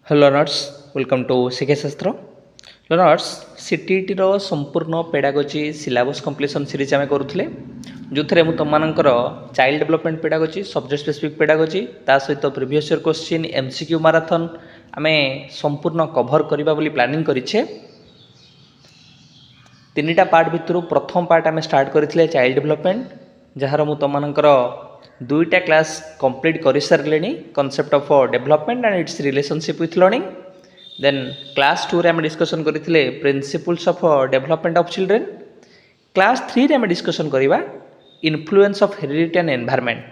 Hello learners welcome to शिक्षा शास्त्र learners CTET रो संपूर्ण पेडागोजी सिलेबस कंप्लीशन सीरीज आम करुले जो थे तुमकर child development pedagogy subject specific pedagogy ता सहित previous year question MCQ marathon आम संपूर्ण कभर करबा बोली प्लानिंग करिछे। तीनिटा पार्ट भितर प्रथम पार्ट आम स्टार्ट करथिले चाइल्ड डेवलपमेंट जार मु तुमकर दुईटा क्लास कंप्लीट कर सारे concept of development and its relationship with learning. Then class 2 रे आम डिस्कशन करथिले principles of development of children. Class 3 रे आम डिस्कशन करबा influence of heredity and environment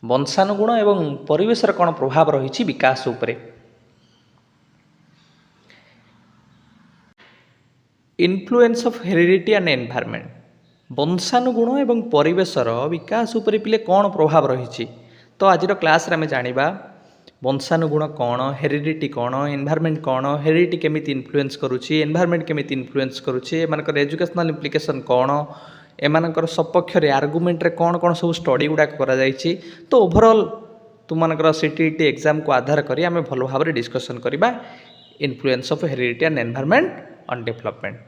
वंशानुगुण एवं परिवेशर कौन प्रभाव रही विकास उपरे। Influence of heredity and environment वंशानुगुण एवं परिवेशर विकास उपरे पिले कौन प्रभाव रही। तो आज क्लास रे आम जानिबा वंशानुगुण कौन, हेरिडिटी कौन, एनवायरनमेंट कौन, हेरिडिटी केमिति इन्फ्लुएंस करुछि, एनवायरनमेंट केमिति इन्फ्लुएंस करुछि, एमानकर एजुकेशनल इम्प्लिकेशन कौन, एमानकर सपक्ष रे आर्गुमेंट रे कौन कौन सब स्टडी गुडा करा जायछि। तो ओवरऑल तुमनकर सीटीईटी एग्जाम को आधार करी आम भल भाव डिस्कशन करबा influence of heredity and environment on development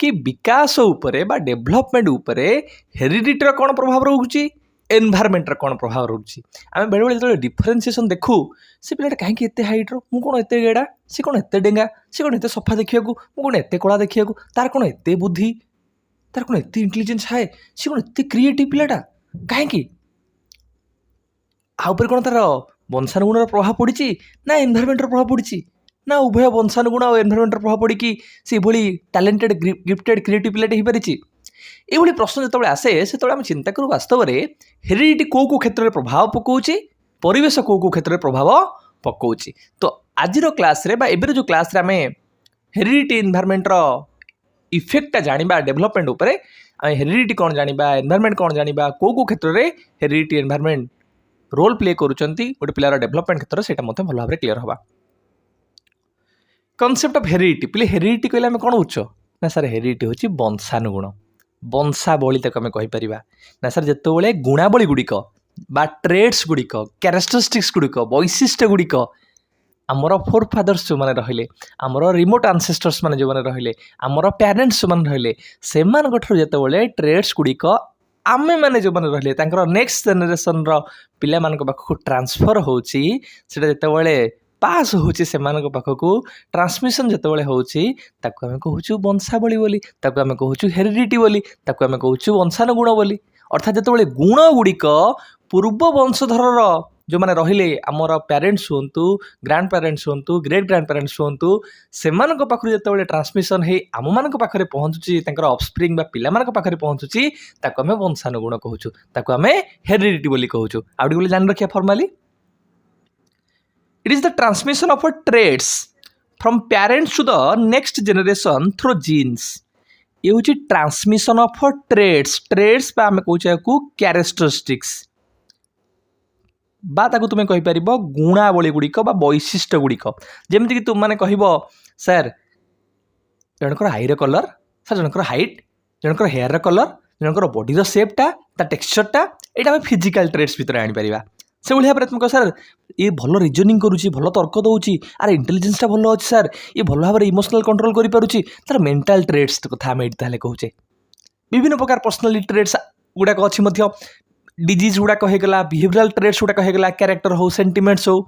कि विकास उपरे बा डेवलपमेंट उपरे हेरिडिटीर कौन प्रभाव रोचे, एनवायरनमेंट कौन प्रभाव रोचे। आम बेले बेले जो डिफरेन्सीएसन देखू से पिलाटा कहीं एत हाइट्र मु कौन एत गेड़ा, सी कौन एत डेंगा, सी कौन एत सफा देखा मु कौन एत कला देखा तार कौन एत बुद्धि, तार कौन एत इंटेलिजेंस हाए, सी कौन एत क्रिएटिव पिलाटा कहीं आउपर कौन तार वंशानुगुण प्रभाव पड़ी ना एनवायरनमेंट प्रभाव पड़ी ना उभय वंशानुगुण और एनवायरनमेंट प्रभाव पड़ी से भली टैलेंटेड गिफ्टेड क्रिएटिव पिलाटे हो पारिछि। ये प्रश्न जो आसे से आम चिंता करूँ वास्तव में हेरिडिटी को क्षेत्र में प्रभाव पकाउछि, परिवेश को क्षेत्र में प्रभाव पकाउछि। तो आज क्लास रे बा एबेर जो क्लास रे आम हेरिडिटी एनवायरनमेंट इफेक्टा जानिबा डेवलपमेंट उपरे आम हेरिडिटी कौन जानिबा, एनवायरनमेंट कौन जानिबा, को क्षेत्र में हेरिडिटी एनवायरनमेंट रोल प्ले करुचंती गोटे पिलार डेवलपमेंट क्षेत्र से भल भाव क्लियर होगा। कॉन्सेप्ट ऑफ हेरिडिटी पिले हेरिडिटी कहले आम कौन बुझ ना सर हेरिडिटी हूँ वंशानुगुण वंशावली तक आम कहीपर ना सर जिते गुणावली गुड़िक बा ट्रेड्स गुड़िक कैरेक्टरिस्टिक्स गुड़िक वैशिष्ट्य गुड़िक आमर फोर फादर्स जो मैंने रहिले आमर रिमोट आंसेस्टर्स मैंने जो मैंने रहिले आमर पेरेंट्स जो मैंने रहिले से जिते ट्रेड्स गुड़िक आमे मैंने जो मैंने रहिले नेक्स्ट जेनेरेशन पिला मान पाखक ट्रांसफर होची सेटा जिते पास होची से पाखक ट्रांसमिशन जिते होची ताको आमे कहूछु वंशावली बोली, ताको आमे कहूछु हेरिडिटी बोली, ताको आमे कहूछु वंशानुगुण बोली। अर्थात जिते गुण गुड़िक पूर्व वंशधर जो मैंने रहिले आमर पेरेंट्स हुंतु, ग्रांड पेरेंट्स हुंतु, ग्रेट ग्रांड पेरेंट्स हुंतु से पाखु जिते ट्रांसमिशन है आम मान पाखे पहुँचुची ऑफस्प्रिंग बा पिला मान पाखे पहुँचुची ताको आमे वंशानुगुण कहूछु, ताको आमे हेरिडिटी बोली कहूछु। आउडी बोली जान रखिया formally it is the transmission of traits from parents to the next generation through genes। ये हूँ ट्रांसमिशन ऑफ ट्रेड्स बा आमे कहूचे को कैरेक्टरिस्टिक्स बा ताकू तुमे कहि परिबो गुणावली गुड़िक बा वैशिष्ट्य गुड़िक। जेमति कि तुम माने कहिबो सर जनकर हाइर कलर, सर जनकर हाइट, जनकर हेयर कलर, जनकर बॉडी शेपटा ता टेक्सचरटा एटा आमे फिजिकल ट्रेड्स भितर आनि परिबा। से भाई भाव तुम कह सर ये भल रिजनिंग करुच्ची, भल तर्क दौची, आर इंटेलिजेंसटा भल अच्छे सर, ये भल भाव इमोशनल कंट्रोल करुच्ची, तार मेंटल ट्रेड्स कथा आम ये कहूचे। विभिन्न प्रकार पर्सनालिटी ट्रेड्स गुड़ाक अच्छी डिजीज गुड़ाक होगा, बिहेवियरल ट्रेड्स गुड़ाक होगा, कैरेक्टर हो, सेंटिमेंट्स हो,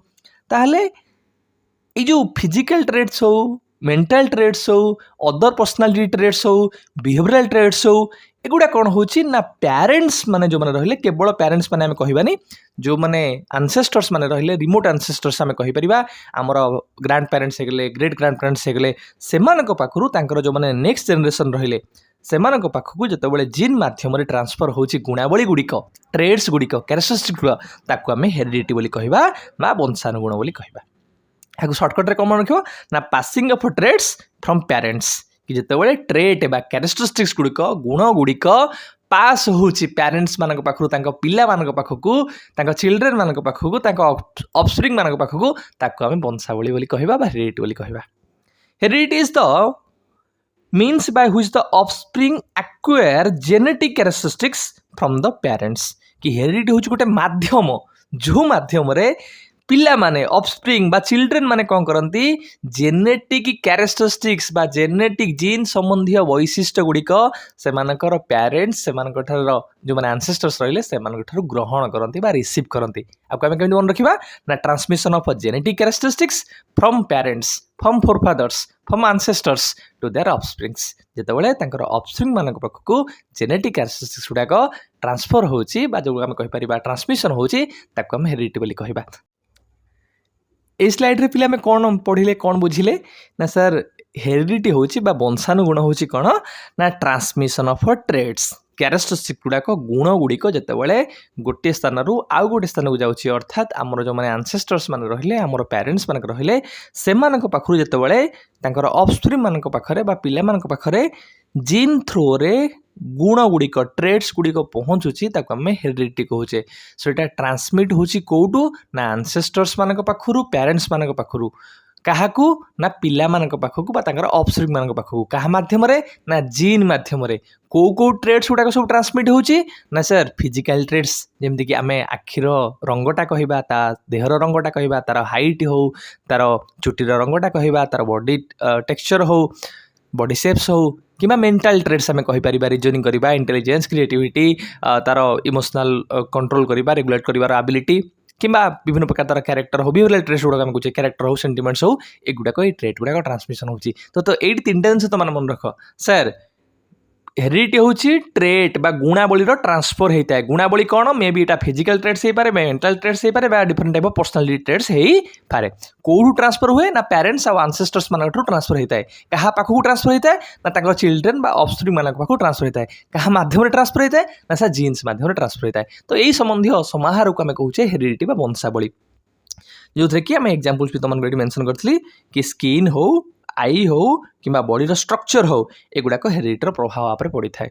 ताहले ये जो फिजिकल ट्रेड्स हो, मेंटल ट्रेड्स हो, अदर पर्सनालिटी ट्रेड्स हो, बिहेवियरल ट्रेड्स हो, एगुड़ा कौन होची ना पेरेंट्स माने जो माने रहिले केवल पेरेंट्स माने आमे कहिबानी जो माने एंसेस्टर्स माने रहिले रिमोट एंसेस्टर्स आमे कहि परिबा हमर ग्रैंड पेरेंट्स हेगले, ग्रेट ग्रैंड पेरेंट्स हेगले सेमानक पाखरु तांकर जो माने नेक्स्ट जनरेशन रहिले सेमानक पाखकु जतबेले जीन माध्यम रे ट्रांसफर होची गुणावली गुड़िक ट्रेड्स गुड़िक कैरेक्टरिस्टिक्स ताकू आमे हेरिडिटी बोली कहिबा बा वंशानुगुण बोली कहिबा। याकु शॉर्टकट रे कम रखिबो ना passing of traits from parents कि जिते ट्रेट बा कैरेक्टरिस्टिक्स गुड़िक गुण गुड़िक पास होची पेरेंट्स मान पाखु पिला मान पाखकु चिल्ड्रेन मान पाखकु ऑफस्प्रिंग मान पाखकु ताको आमे वंशावली बोली कहिबा बा हेरिडिटी बोली कहिबा। Heredity is the means by which the offspring acquire genetic characteristics from the parents कि हेरिडिटी होची गोटे माध्यम जो माध्यम रे ପିଲାମାନେ ଅଫସ୍ପ୍ରିଙ୍ଗ ବା ଚିଲଡ୍ରେନ୍ ମାନେ କ'ଣ କରନ୍ତି ଜେନେଟିକ୍ କ୍ୟାରେକ୍ଟରିଷ୍ଟିକ୍ସ ବା ଜେନେଟିକ୍ ଜିନ୍ ସମ୍ବନ୍ଧୀୟ ବୈଶିଷ୍ଟ୍ୟ ଗୁଡ଼ିକ ସେମାନଙ୍କର ପ୍ୟାରେଣ୍ଟସ୍ ସେମାନଙ୍କଠାରୁ ଯେଉଁମାନେ ଆନସେଷ୍ଟର୍ସ ରହିଲେ ସେମାନଙ୍କଠାରୁ ଗ୍ରହଣ କରନ୍ତି ବା ରିସିଭ୍ କରନ୍ତି। ଆକୁ ଆମେ କେମିତି ମନେ ରଖିବା ନା transmission of genetic characteristics from parents from forefathers from ancestors to their offsprings. ଯେତେବେଳେ ତାଙ୍କର ଅଫସ୍ପ୍ରିଙ୍ଗ ମାନଙ୍କ ପାଖକୁ ଜେନେଟିକ୍ କ୍ୟାରେକ୍ଟରିଷ୍ଟିକ୍ସ ଗୁଡ଼ାକ ଟ୍ରାନ୍ସଫର ହେଉଛି ବା ଯେଉଁ ଆମେ କହିପାରିବା ଟ୍ରାନ୍ସମିଶନ୍ ହେଉଛି ତାକୁ ଆମେ ହେରିଡିଟି ବୋଲି କହିବା। এই স্লাইড্রে পিলা আমি কোণ পড়িলে কোণ বুঝিলে না স্যার হেরিডিটি হচ্ছে বা বংশানুগুণ হচ্ছে কোণ না ট্রান্সমিশন অফ ট্রেডস ক্যারেক্টরিস্টিক গুড়াক গুণ গুড়িক যেতবে গোটিଏ স্থানରୁ ଆଉ ଗୋଟେ ସ୍ଥାନକୁ ଯାଉଛି ଅର୍ଥାତ୍ ଆମର ଯେଉଁମାନେ ଆନସେଷ୍ଟର୍ସ ମାନେ ରହିଲେ ଆମର ପ୍ୟାରେଣ୍ଟସ୍ ମାନେ ରହିଲେ ସେମାନଙ୍କ ପାଖରୁ ଯେତେବେଳେ ତାଙ୍କର ଅଫସ୍ପ୍ରିଙ୍ଗ ମାନଙ୍କ ପାଖରେ ବା ପିଲାମାନଙ୍କ ପାଖରେ ଜିନ୍ ଥ୍ରୋରେ ଗୁଣ ଗୁଡ଼ିକ ଟ୍ରେଡ୍ସ ଗୁଡ଼ିକ ପହଞ୍ଚୁଛି ତାକୁ ଆମେ ହେରିଡିଟି କହୁଛେ। ସେଇଟା ଟ୍ରାନ୍ସମିଟ୍ ହେଉଛି କେଉଁଠୁ ନା ଆନସେଷ୍ଟର୍ସ ମାନଙ୍କ ପାଖରୁ ପ୍ୟାରେଣ୍ଟସ୍ ମାନଙ୍କ ପାଖରୁ କାହାକୁ ନା ପିଲାମାନଙ୍କ ପାଖକୁ ବା ତାଙ୍କର ଅଫସ୍ପ୍ରିଙ୍ଗ ମାନଙ୍କ ପାଖକୁ କାହା ମାଧ୍ୟମରେ ନା ଜିନ୍ ମାଧ୍ୟମରେ। କେଉଁ ଟ୍ରେଡ୍ସ ଗୁଡ଼ାକ ସବୁ ଟ୍ରାନ୍ସମିଟ୍ ହେଉଛି ନା ସାର୍ ଫିଜିକାଲ ଟ୍ରେଡ୍ସ ଯେମିତିକି ଆମେ ଆଖିର ରଙ୍ଗଟା କହିବା ତା ଦେହର ରଙ୍ଗଟା କହିବା ତାର ହାଇଟ୍ ହେଉ ତାର ଚୁଟିର ରଙ୍ଗଟା କହିବା ତାର ବଡି ଟେକ୍ସଚର ହେଉ ବଡି ସେପ୍ସ ହେଉ କିମ୍ବା ମେଣ୍ଟାଲ ଟ୍ରେଡ୍ସ ଆମେ କହିପାରିବା ରିଜନିଂ କରିବା ଇଣ୍ଟେଲିଜେନ୍ସ କ୍ରିଏଟିଭିଟି ତାର ଇମୋସନାଲ କଣ୍ଟ୍ରୋଲ କରିବା ରେଗୁଲେଟ୍ କରିବାର ଆବିଲିଟି କିମ୍ବା ବିଭିନ୍ନ ପ୍ରକାର ତାର କ୍ୟାରେକ୍ଟର ହେଉ ବିହେଭିୟରାଲ ଟ୍ରେଡ୍ସ ଗୁଡ଼ାକ ଆମେ କହୁଛେ କ୍ୟାରେକ୍ଟର ହେଉ ସେଣ୍ଟିମେଣ୍ଟସ୍ ହେଉ ଏଗୁଡ଼ାକ ଏଇ ଟ୍ରେଡ୍ ଗୁଡ଼ାକ ଟ୍ରାନ୍ସମିଶନ୍ ହେଉଛି। ତ ଏଇଠି ତିନିଟା ଜିନିଷ ତୁମମାନେ ମନେ ରଖ ସାର୍ ହେରିଡିଟି ହେଉଛି ଟ୍ରେଟ୍ ବା ଗୁଣାବଳୀର ଟ୍ରାନ୍ସଫର ହେଇଥାଏ। ଗୁଣାବଳୀ କ'ଣ ମେ ବି ଏଇଟା ଫିଜିକାଲ ଟ୍ରେଡ୍ସ ହେଇପାରେ ମେଣ୍ଟାଲ ଟ୍ରେଡ୍ସ ହେଇପାରେ ବା different type of personality trades ହେଇପାରେ। କେଉଁଠୁ ଟ୍ରାନ୍ସଫର ହୁଏ ନା ପ୍ୟାରେଣ୍ଟସ୍ ଆଉ ଆନସେଷ୍ଟର୍ସ ମାନଙ୍କଠାରୁ ଟ୍ରାନ୍ସଫର ହେଇଥାଏ। କାହା ପାଖକୁ ଟ୍ରାନ୍ସଫର ହେଇଥାଏ ନା ତାଙ୍କର ଚିଲଡ୍ରେନ୍ ବା ଅଫସ୍ପ୍ରିଙ୍ଗ ମାନଙ୍କ ପାଖକୁ ଟ୍ରାନ୍ସଫର ହେଇଥାଏ। କାହା ମାଧ୍ୟମରେ ଟ୍ରାନ୍ସଫର ହେଇଥାଏ ନା ସେ ଜିନ୍ସ ମାଧ୍ୟମରେ ଟ୍ରାନ୍ସଫର ହେଇଥାଏ। ତ ଏଇ ସମ୍ବନ୍ଧୀୟ ସମାହାରକୁ ଆମେ କହୁଛେ ହେରିଡିଟି ବା ବଂଶାବଳୀ। ଯେଉଁଥିରେ କି ଆମେ ଏକ୍ଜାମ୍ପଲ୍ସ ବି ତୁମମାନଙ୍କୁ ଏଠି ମେନସନ୍ କରିଥିଲି କି ସ୍କିନ୍ ହଉ ଆଇ ହଉ କିମ୍ବା ବଡିର ଷ୍ଟ୍ରକ୍ଚର ହଉ ଏଗୁଡ଼ାକ ହେରିଡିଟିର ପ୍ରଭାବ ଉପରେ ପଡ଼ିଥାଏ।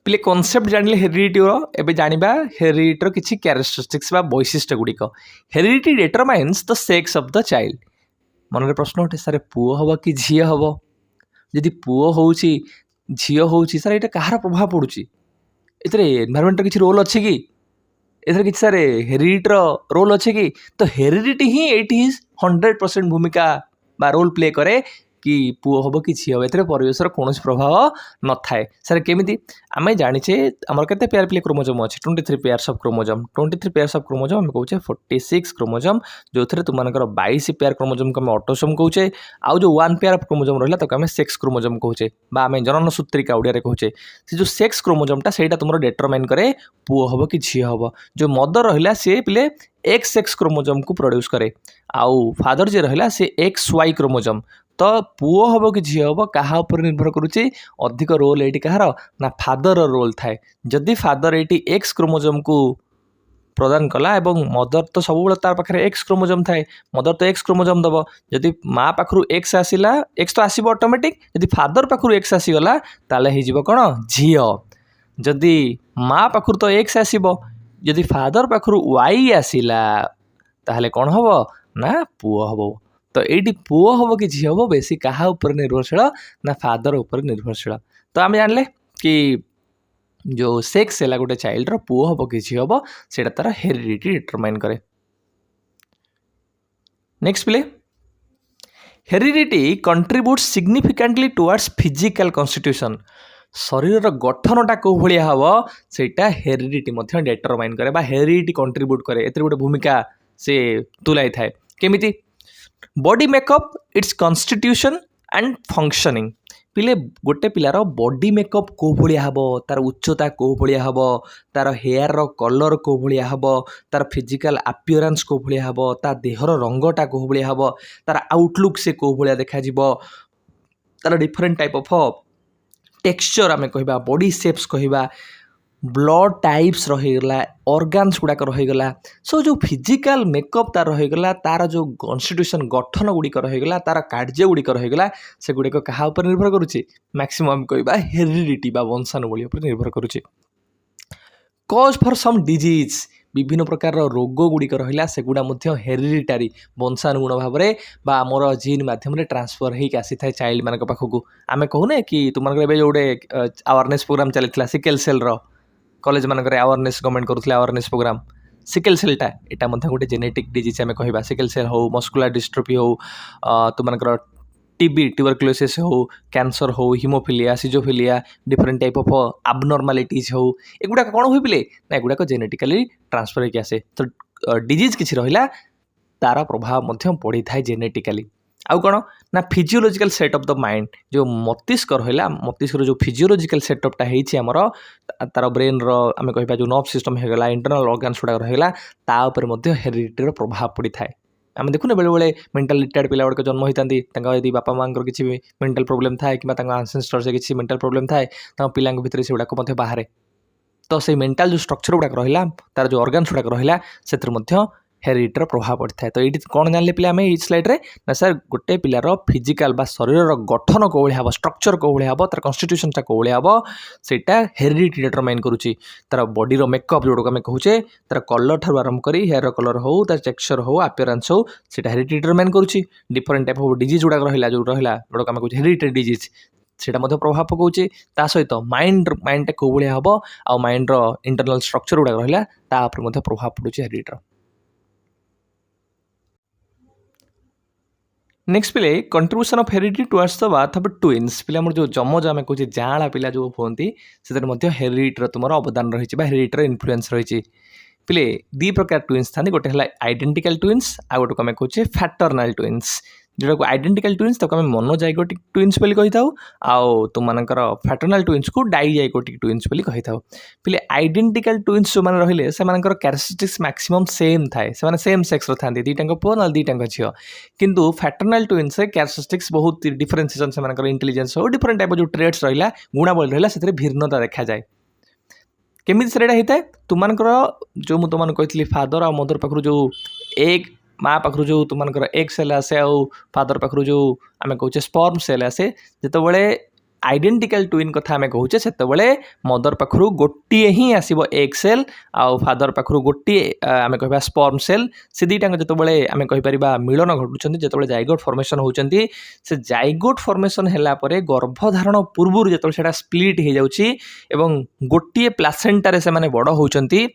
ପିଲେ କନସେପ୍ଟ ଜାଣିଲେ ହେରିଡିଟିର ଏବେ ଜାଣିବା ହେରିଡିଟିର କିଛି କ୍ୟାରେକ୍ଟରିଷ୍ଟିକ୍ସ ବା ବୈଶିଷ୍ଟ୍ୟ ଗୁଡ଼ିକ। Heredity ଡିଟରମାଇନ୍ସ the sex of the child. ମନରେ ପ୍ରଶ୍ନ ଉଠେ ସାର୍ ପୁଅ ହେବ କି ଝିଅ ହେବ? ଯଦି ପୁଅ ହେଉଛି ଝିଅ ହେଉଛି ସାର୍ ଏଇଟା କାହାର ପ୍ରଭାବ ପଡ଼ୁଛି? ଏଥିରେ ଏନଭାରମେଣ୍ଟର କିଛି ରୋଲ୍ ଅଛି କି? ଏଥିରେ କିଛି ସାର୍ ହେରିଡିଟିର ରୋଲ୍ ଅଛି କି? ତ ହେରିଡିଟି ହିଁ ଏଇଠି 100% ଭୂମିକା ବା ରୋଲ୍ ପ୍ଲେ କରେ କି ପୁଅ ହେବ କି ଝିଅ ହେବ ଏଥିରେ ପରିବେଶର କୌଣସି ପ୍ରଭାବ ନଥାଏ। ସାର୍ କେମିତି? ଆମେ ଜାଣିଛେ ଆମର କେତେ ପେୟାର ପ୍ଲେ କ୍ରୋମୋଜୋମ୍ ଅଛି 23 pairs of chromosome. 23 pairs of chromosome ଆମେ କହୁଛେ 46 କ୍ରୋମୋଜୋମ୍ ଯେଉଁଥିରେ ତୁମମାନଙ୍କର 22 ପେୟାର କ୍ରୋମୋଜୋମ୍କୁ ଆମେ ଅଟୋସୋମ୍ କହୁଛେ। ଆଉ ଯେଉଁ 1 ପେୟାର ଅଫ୍ କ୍ରୋମୋଜୋମ୍ ରହିଲା ତାକୁ ଆମେ ସେକ୍ସ କ୍ରୋମୋଜୋମ୍ କହୁଛେ ବା ଆମେ ଜନନ ସୂତ୍ରିକା ଓଡ଼ିଆରେ କହୁଛେ। ସେ ଯେଉଁ ସେକ୍ସ କ୍ରୋମୋଜୋମ୍ଟା ସେଇଟା ତୁମର ଡିଟରମାଇନ୍ କରେ ପୁଅ ହେବ କି ଝିଅ ହେବ। ଯେଉଁ ମଦର ରହିଲା ସିଏ ପିଲେ ଏକ୍ସ ସେକ୍ସ କ୍ରୋମୋଜୋମ୍କୁ ପ୍ରଡ୍ୟୁସ୍ କରେ ଆଉ ଫାଦର ଯିଏ ରହିଲା ସେ XY କ୍ରୋମୋଜୋମ୍। ତ ପୁଅ ହେବ କି ଝିଅ ହେବ କାହା ଉପରେ ନିର୍ଭର କରୁଛି? ଅଧିକ ରୋଲ୍ ଏଇଠି କାହାର ନା ଫାଦରର ରୋଲ୍ ଥାଏ। ଯଦି ଫାଦର ଏଇଠି ଏକ୍ସ କ୍ରୋମୋଜୋମ୍କୁ ପ୍ରଦାନ କଲା ଏବଂ ମଦର ତ ସବୁବେଳେ ତାର ପାଖରେ ଏକ୍ସ କ୍ରୋମୋଜୋମ୍ ଥାଏ ମଦର ତ ଏକ୍ସ କ୍ରୋମୋଜୋମ୍ ଦେବ। ଯଦି ମା ପାଖରୁ ଏକ୍ସ ଆସିଲା ଏକ୍ସ ତ ଆସିବ ଅଟୋମେଟିକ୍। ଯଦି ଫାଦର ପାଖରୁ ଏକ୍ସ ଆସିଗଲା ତାହେଲେ ହେଇଯିବ କ'ଣ ଝିଅ। ଯଦି ମା ପାଖରୁ ତ ଏକ୍ସ ଆସିବ ଯଦି ଫାଦର ପାଖରୁ Y ଆସିଲା ତାହେଲେ କ'ଣ ହେବ ନା ପୁଅ ହେବ। ତ ଏଇଠି ପୁଅ ହେବ କି ଝିଅ ହେବ ବେଶୀ କାହା ଉପରେ ନିର୍ଭରଶୀଳ ନା ଫାଦର ଉପରେ ନିର୍ଭରଶୀଳ। ତ ଆମେ ଜାଣିଲେ କି ଯେଉଁ ସେକ୍ସ ହେଲା ଗୋଟେ ଚାଇଲ୍ଡର ପୁଅ ହେବ କି ଝିଅ ହେବ ସେଇଟା ତାର ହେରିଡିଟି ଡିଟରମାଇନ୍ କରେ। ନେକ୍ସଟ ପିଲେ heredity contribute ସିଗ୍ନିଫିକାଣ୍ଟଲି towards physical constitution. ଶରୀରର ଗଠନଟା କେଉଁ ଭଳିଆ ହେବ ସେଇଟା ହେରିଡିଟି ମଧ୍ୟ ଡିଟରମାଇନ୍ କରେ ବା ହେରିଡିଟି କଣ୍ଟ୍ରିବ୍ୟୁଟ୍ କରେ। ଏଥିରେ ଗୋଟେ ଭୂମିକା ସେ ତୁଲାଇଥାଏ। କେମିତି? Body makeup its constitution and functioning. ପିଲେ ଗୋଟେ ପିଲାର ବଡି ମେକଅପ୍ କେଉଁ ଭଳିଆ ହେବ ତାର ଉଚ୍ଚତା କେଉଁ ଭଳିଆ ହେବ ତାର ହେୟାରର କଲର୍ କେଉଁ ଭଳିଆ ହେବ ତାର ଫିଜିକାଲ ଆପିୟରାନ୍ସ କେଉଁ ଭଳିଆ ହେବ ତା ଦେହର ରଙ୍ଗଟା କେଉଁ ଭଳିଆ ହେବ ତାର ଆଉଟଲୁକ୍ ସେ କେଉଁ ଭଳିଆ ଦେଖାଯିବ ତାର ଡିଫରେଣ୍ଟ ଟାଇପ୍ ଅଫ୍ टेक्सचर आम कह बॉडी शेप्स कहवा ब्लड टाइप्स रहीगला ऑर्गन्स गुड़ाक रहीगला सो जो फिजिकल मेकअप तार रहीगला तार जो कन्स्टिट्यूशन गठन गुड़िक रहीगला तार कार्य गुड़िक रहीगला से गुड़िक क्या निर्भर करुच्ची मैक्सिमम कहवा हेरिडिटी बा वंशाणुवली निर्भर करुच्ची। कज फॉर सम डिजीज विभिन्न प्रकार रोग गुड़िक रहा सेगुड़ा हेरिडिटारी वंशानुगुण भाव में आमर जीन मध्यम ट्रांसफर होकर आसी था चाइल्ड मान पाखक आम कहूने कि तुम जो अवेयरनेस प्रोग्राम चली सिकेल सेल कॉलेज मानक अवेयरनेस गवर्नमेंट करुले अवेयरनेस प्रोग्राम सिकल सेलटा एटा मध्य गोटे जेनेटिक डिजीज आम कह सिकल सेल हो मस्कुलर डिस्ट्रोफी हो तुमकर टीबी ट्यूबरक्लोसिस हो कैंसर हो हिमोफिलिया सिजोफिलिया डिफरेंट टाइप ऑफ abnormalities हो एगुड़ा कौन हुए पिले ना एगुड़ा जेनेटिकली ट्रांसफर होकर आसे तो डिजीज किसी रहा तार प्रभाव पड़ी था जेनेटिकली आउ कौन ना फिजियोलॉजिकल सेटअप द माइंड जो मस्तिष्क रहा मस्तिष्क जो फिजियोलॉजिकल सेटअपटा होमर तार ब्रेन आम कह जो नर्व सिस्टम होगा इंटरनल ऑर्गन्स गुड़ाक रहा तापर हेरिडिटीर प्रभाव पड़ी था आम देखुने बेले बेले मेंटल रिटायर्ड पिला गुड़ाक जन्म होता यदि बापा माँ किसी मेंटल प्रोब्लेम थाए कि आंसेस्टर से किसी मेंटल प्रोब्लेम थाए पिला भितर से गुड़ाक बाहर तो से मेंटल जो स्ट्रक्चर गुड़ाक रहा तार जो ऑर्गन्स गुड़ाक रहा से हेरिडिटीर प्रभाव पड़ी था तो ये कौन जान पे आम ये स्लाइड्रे ना सर गोटे पिलार फिजिकल शरीर गठन कौन हम स्ट्रक्चर कौन हम तार कन्स्टिट्यूशनटा कौन हम सेटा हेरिडिटी डिटरमाइन करुच्ची तार बॉडी मेकअप जोड़ा आम कहूचे तार कलर ठार आरंभ कर हेयर कलर हो तार टेक्सचर हो अपीयरेंस हो सेटा हेरिडिटी डिटरमाइन करुच्ची डिफरेंट टाइप ऑफ डिजीज गुड़ाक रहा जो रहा जोड़ा आम कहूँ हेरिडिटी डिजीज सेटा प्रभाव पकाउचे ता सहित माइंडटा कौन हम आ माइंड्र इंटरनल स्ट्रक्चर गुड़ाक रहा तापर प्रभाव पड़ुचे हेरिडिटीर नेक्स्ट पिले contribution of heredity towards the birth of twins पिला जो जमज आम कहूँ जाँला पिला जो होती से हेरिडिटीर तुम अवदान रही हेरिडिटीर इन्फ्लुएंस रही पिले दी प्रकार ट्विन्स था गोटे है आइडेंटिकल ट्विन्स आ गोटे आम कहूँ फैटर्नाल ट्विन्स जोटा आइडेंटिकल ट्विन्स ताको आम मोनोजाइगोटिक ट्विन्स बोली कही थाउ आउ तुमकर फैटर्नाल ट्विन्स को डाइजाइगोटिक ट्विन्स बोली कही थाउ पिले आइडेंटिकल ट्विन्स जो मैंने रहिले से कैरेक्टरिस्टिक्स मैक्सिमम सेम थाए से सेम सेक्स था दीटा पुओ ना दीटा झील किंतु फैटर्नाल ट्विन्स कैरेक्टरिस्टिक्स बहुत डिफरेन्सिएसन से इंटेलिजेंस हो डिफरेंट टाइप जो ट्रेड्स रहा गुणावली रहा से भिन्नता देखा जाए केमी से होता है तुमकर जो मुझे तुमको कही फादर आ मदर पाखु जो एग माँ पाखु जो तुमकर एग सेल आसे आउ फादर पाखु जो आम कहूँ स्पर्म सेल आसे जितेबाला आइडेंटिकल ट्विन कथा आम कहूचे से मदर पाखु गोटे ही आसब एग सेल आउ फादर पाखु गोटे आम कह स्पर्म सेल से दीटा जितेबाला आम कहीपर मिलन घटुं जो जाइगोट फॉर्मेशन होती से जाइगोट फॉर्मेशन है गर्भधारण पूर्व जो स्प्लिट हो जाऊँगी गोटे प्लासेंटा से बड़ होती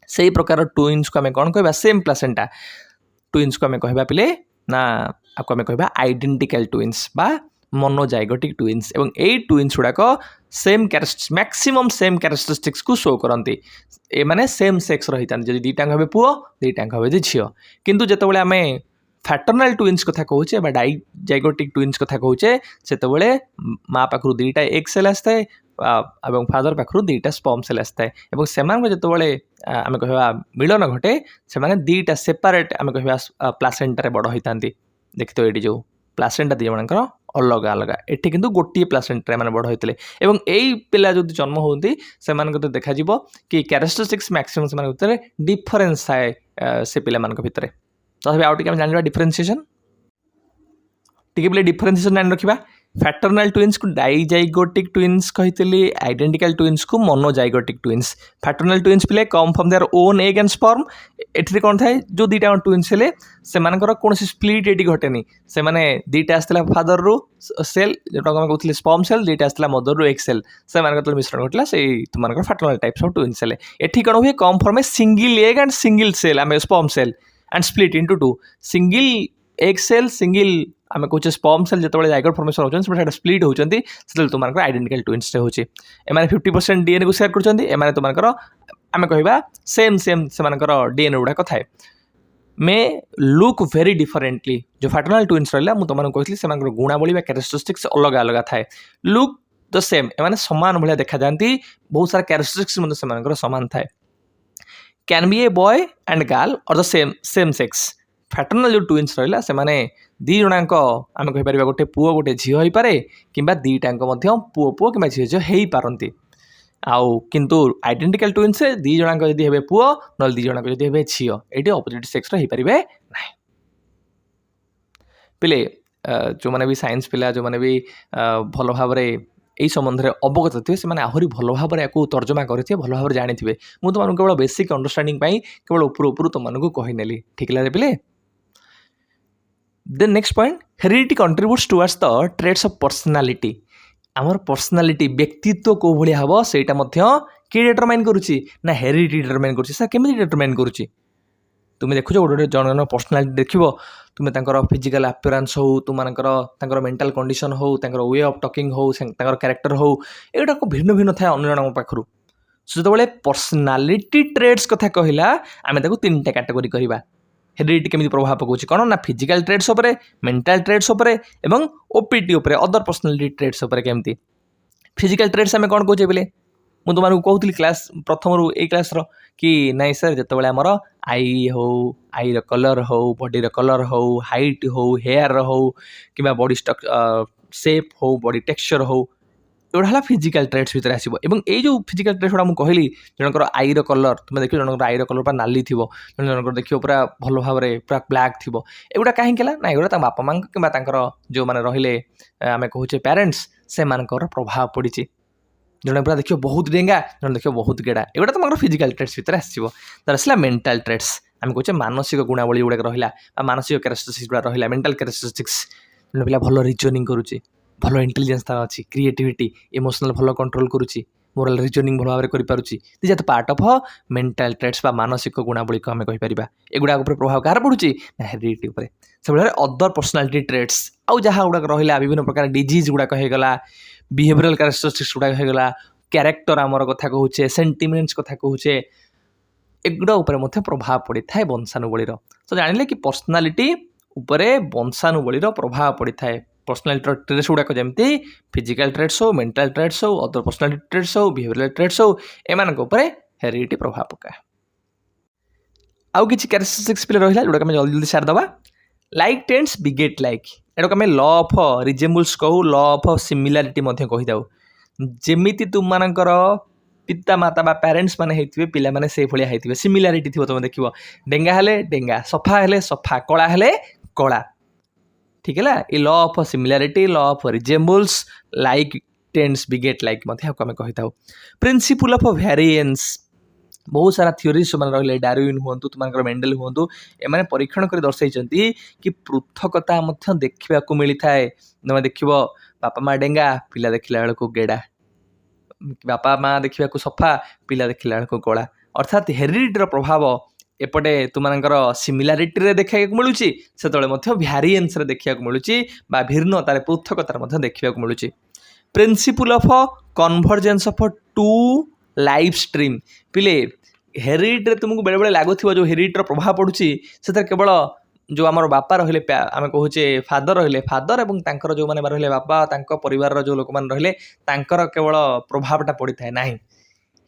से प्रकार ट्विन्स को आम कौन कह सेम प्लासेंटा ट्विन्स को आम कह पिले ना आपको आम कह आइडेंटिकल ट्विन्स बा मोनोजाइगोटिक ट्विन्स एवं यही ट्विन्स गुड़ाक सेम मैक्सिमम सेम कैरेक्टरिस्टिक्स को शो करती ए माने सेम सेक्स रही था जब दीटा हे पुओ दीटा हे झील किंतु जितेबाला आम फैटर्नाल ट्विन्स कथा कहूचे डाइजाइगोटिक ट्विन्स कथा कहूचे से माँ पाखु दीटा एग सेल आसता है फादर पाखु दीटा स्पर्म सेल आसता है से जितेबाला आम कह मिलन घटे से दीटा सेपारेट आम कह प्लासेंटा बड़ होता देखते ये जो प्लासेंटा दी जनकर अलग अलग एटी किंतु गोटे प्लासेंटा मैंने बड़ होते यही पिला जो जन्म होती से देखा कि कैरेक्टरिस्टिक्स मैक्सिमम से डिफरेन्स थाए से पिला भितर तथापि आउ टे जाना डिफरेन्सीएसन टी पे डिफरेन्सीएसन जान रखा फैटर्नाल ट्विन्स को डाइजाइगोटिक ट्विन्स कही आइडेंटिकल ट्विन्स को मोनोजाइगोटिक ट्विन्स फैटर्नाल ट्विन्स पिले come from their own egg and sperm एठी कौन थाए जो दीटा ट्विन्स हेले से कौन स्प्लिट एटी घटेनी से दीटा आसला फादर रु सेल जोटा कहते स्पर्म सेल दीटा आसला मदर रु एग सेल से मिश्रण घटला से तुम फैटर्नाल टाइप्स ऑफ ट्विन्स हेले एठी कौन हुए come from a single egg and single cell um sperm cell and split into two single egg cell single um कहूँ स्पर्म सेल जो जाइगोट फॉर्मेशन होती स्प्लिट होती तुम आइडेंटिकल ट्विन्स होची एमाने 50% डीएनए को शेयर कर तुमकर आम कह सेम सेम से डीएनए गुड़ाक थाए मे लुक वेरी डिफरेंटली जो फैटर्नाल ट्विन्स रहा मुझे तुमको कही से गुणावली कैरेक्टरिस्टिक्स अलग अलग थाए लुक द सेम एमाने समान भाया देखा जाती बहुत सारा कैरेक्टरिस्टिक्स से सामान थाए can be a boy and girl और द सेम सेक्स फैटर्नाल जो ट्विन्स रहा से दी जनाक आम कहीपर गोटे पुओ गोटे झील हो पारे कि दीटाक पुओ पुओ कि झील झील हो पारती आउ किंतु आइडेंटिकल ट्विन्स दी जनाक जदि हे पुओ ना दी जनाक जदि हे झील ये ऑपोजिट सेक्स हो पारे ना पिले जो मैंने भी साइंस पिला जो मैंने भी भल भाव यही संबंध में अवगत थे से आहरी भल भाव या तर्जमा करेंगे भल भाव जानी थे मुझे तुमको केवल बेसिक अंडरस्टांडिंग केवल ऊपर तुमको कहीनेली ठीक है पिले then next point heredity contributes towards the traits of personality आमर पर्सनालिटी व्यक्तित्व को भाया हम सेटा किए डिटरमाइन करुच्ची ना हेरिडिटी डिटरमाइन करुच्ची सर केमी डिटरमाइन करुच्ची तुम्हें देखुच गोटे जन पर्सनालीटी देख तुम्हें फिजिकल आपियरान्स हो तुमर मेंटल कंडीशन हो वे ऑफ टॉकिंग हो कैरेक्टर हो एगुड़ा भिन्न भिन्न थाए अन्य जन पाखु सो जो पर्सनालीटी ट्रेड्स कथा कहला आम तीन टा कैटेगोरी करवा हेरिडिटी केमी प्रभाव पकाउछ कौन ना फिजिकल ट्रेड्स उपरे मेंटल ट्रेड्स उपरे एवं ओपीटी उपरे अदर पर्सनालीटी ट्रेड्स उपरे केमती फिजिकल ट्रेड्स आम कौन कहे बोले मुझे तुमको कहूली क्लास प्रथम रू ए क्लास कि नाई सर जो आमर आई हो आई कलर हो बॉडी कलर हो हाइट हो हेयर हो कि बॉडी शेप हो बॉडी टेक्सचर हो एगुड़ा है फिजिकल ट्रेड्स भितर आसो ये जो फिजिकल ट्रेड्स गुड़ा मुझे कहली जनकर आई कलर तुम देख जनकर आई कलर पूरा नाली थी जनकर देख पूरा भल भाव में पूरा ब्लैक थी एगुड़ा कहीं ना एगुड़ा बापा माँ कि जो मैंने रहिले आम कहूचे पेरेन्ट्स से प्रभाव पड़ी जड़े पूरा देखिए बहुत डेंगा जड़े देखिए बहुत गेड़ा एगुड़ा तुम फिजिकल ट्रेड्स भितर आसो तर आसला मेंटल ट्रेड्स आम कहे मानसिक गुणावली गुड़ाक रहा मानसिक कैरेक्टरिस्टिक्स गुड़ा रहा मेंटल कैरेक्टरिस्टिक्स जड़े पिला भल रिजनिंग करुच्ची भल इंटेलिजेंस तार अच्छी क्रिएटिविटी इमोशनल भल कंट्रोल करुच्ची मोराल रिजनिंग भल भाव में करुच्ची these are part of mental traits बा मानसिक गुणावली को आम कहीपर एगुड़ा प्रभाव कहार पड़ुची ना हेरिडिटी उपर से भाई अदर पर्सनालीटी ट्रेड्स आउ जहाँ गुड़ाक रहा विभिन्न प्रकार डिजीज गुड़ाक होगला बिहेवियरल कैरेक्टरिस्टिक्स गुड़ाक होगला कैरेक्टर आमर कथा कहूचे सेंटिमेंट्स कथा कहूचे एगुड़ा उपर प्रभाव पड़ी था वंशाणुबलीर तो जानिले कि पर्सनालीटी उपरे वंशाणुबलीर प्रभाव पड़ी था पर्सनालीटी ट्रेड्स गुड़ाक जमती फिजिकल ट्रेड्स हो मेंटल ट्रेड्स हो अदर पर्सनालीटी ट्रेड्स हो बिहेवियरल ट्रेड्स हो एमान हेरिडिटी प्रभाव पकाए आउ किसी कैरेक्टरिस्टिक्स पे रहा जोटा आम जल्दी जल्दी सारिदेवा लाइक टेंड्स बिगेट लाइक एटा आम लॉ ऑफ रिजेम्बल्स कहू लॉ ऑफ सिमिलारिटी कहीदे जेमिति तुम मानकर पिता माता बा पेरेन्ट्स माने होइथिबे पिला माने से भलिया होइथिबे सिमिलारिटी थिबो तुम देखिबो डेंगा हेले डेंगा सफा हेले सफा कला हेले कला ठीक है ये law of similarity law of resembles like tends beget like आम कही था प्रिंसिपल ऑफ वेरिएंस बहुत सारा थियोरीज जो रही डार्विन हूँ तुम मेंडेल हूँ एम परीक्षण कर दर्शाई कि पृथकता देखा मिलता है तुम देख बापा माँ डेंगा पिला देखला बेलू गेड़ा बापा माँ देखा सफा पिला देखला बेलू गला अर्थात हेरिडिटीर प्रभाव एपटे तुम सिमिलारिटी देखा मिलूँ से भ्यारिएन्स देखा मिलूँ भिन्नतार पृथकतार देखा मिलूँ principle of convergence of two life stream पिले हेरिडिटी तुमको बेले बेले लगुव जो हेरिडिटीर प्रभाव पड़ुची से केवल जो आम बापा रहिले आम कहूचे फादर रहिले फादर और तांकर जो मैंने रहिले बापा परिवार जो लोक मैंने रहिले तांकर केवल प्रभावटा पड़ी था ना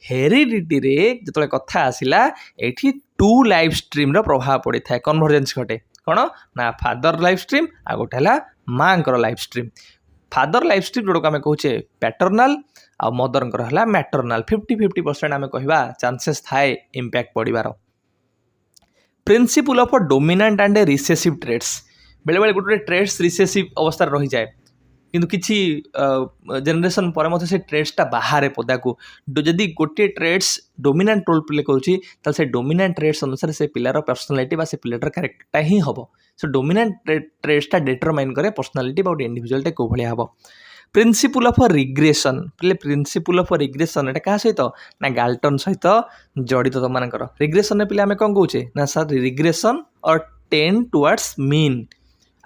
हेरिडिटी रे जो कथा आसला ये टू लाइफ स्ट्रीम रो प्रभाव पड़ी था कन्वर्जेन्स घटे कौन ना फादर लाइफ स्ट्रीम आ गोटे माँ life stream father life stream जोटा आम कहूचे पैटर्नाल आ मदर है मैटरनाल 50-50% आम कह चांसेस थाए इम्पैक्ट पड़ार principle of dominant and recessive traits बेले बेले गोटे ट्रेड्स रिसेसिव अवस्था रही जाए किंतु किसी जेनेरेशन पर से ट्रेड्सटा बाहर पदा को जदि गोटे ट्रेड्स डोमिनेंट रोल प्ले करुँच से डोमिनेंट ट्रेड्स अनुसार से पिलार पर्सनालीटी से पिलार कैरेक्टरटा ही हम सो डोमिनेंट ट्रेड्सटा डिटरमाइन करे पर्सनालीटी गोटे इंडिविजुअलटा कौ भाया हम principle of regression principle of regression एटा क्या सहित ना गाल्टन सहित जड़ित तुम मानकर रिग्रेशन पे आम कौन कौचे ना सर रिग्रेशन और टेन टुवर्ड्स मीन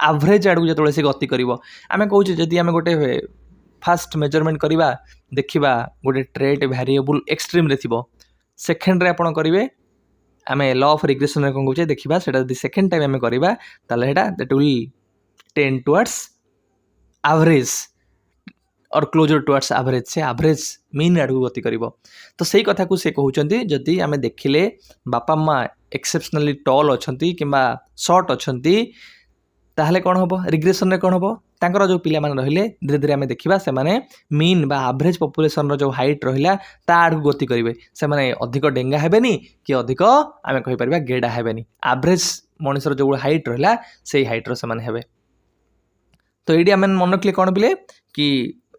एवरेज आड़ को जो गति कर आम कौचे जदि आम गोटे फास्ट मेजरमेंट करवा देखा गोटे ट्रेड वेरिएबल एक्सट्रीम रे थी सेकेंड आप करेंगे आम लॉ ऑफ रिग्रेशन कौन कौचे देखा से सेकेंड टाइम आम करवा that will tend towards average और क्लोजर टुवर्ड्स एवरेज से एवरेज मीन आड़ को गति कर तो सही कथा को से कहते जदि आम देखिले बापा माँ एक्सेप्शनली टॉल अच्छा कि शॉर्ट अच्छा ताहले कौन हम रिग्रेशन कौन हम तांकर जो पिला माने रहिले धीरे धीरे आम देखा से मीन बा एवरेज पॉपुलेशन जो हाइट रहा आड़ को गति करेंगे से अधिक डेंगा हेबेनी कि अधिक आम कहीपर गेड़ा हेबेनी एवरेज मनुष्यर जो हाइट रहा से हाइट्र से हेबे तो ये आम मन रखिले कौन बिले कि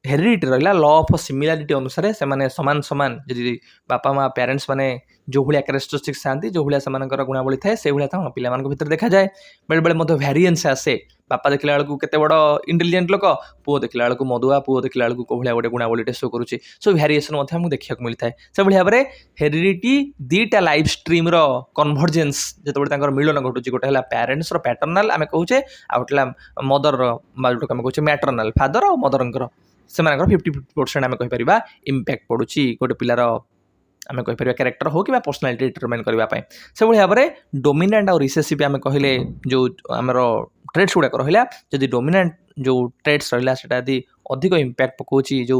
हेरिडिटी रहा लॉ ऑफ सिमिलारिटी अनुसार से सामान सामान जदि बापा माँ पेरेंट्स माने जो भाया कैरेक्टरिस्टिक्स था जो भाया से गुणावली थाए से भाया पिला भितर देखा जाए बेले बेले भैरिएंस आसे बापा देखला बेलू केते बड़ इंटेलिजेंट लोक पुओ देखला बेलू मदुआ पुओ देखला बेलू कौ भाया गोटे गुणावली शो करुच्ची सो भैरिएसन आमको देखा मिलता है से भाव में हेरिडिटी दीटा लाइफ स्ट्रीम कन्भर्जेन्स जो मिलन घटुची गोटे है पेरेंट्स पैटर्नाल आम कहे आ गोटे मदर आम कहे मैटरनाल फादर और मदर से 50% आम कहीपर इम्पैक्ट पड़ुची गोटे पिलार आम कहीपर कैरेक्टर हो कि पर्सनालिटी डिटरमाइन करने से भाव में डोमिनेंट और रिसेसिव आम कहले जो आमर ट्रेड्स गुड़ाक रहा जदि डोमिनेंट जो ट्रेड्स रहा यदि अधिक इम्पैक्ट पकाउची जो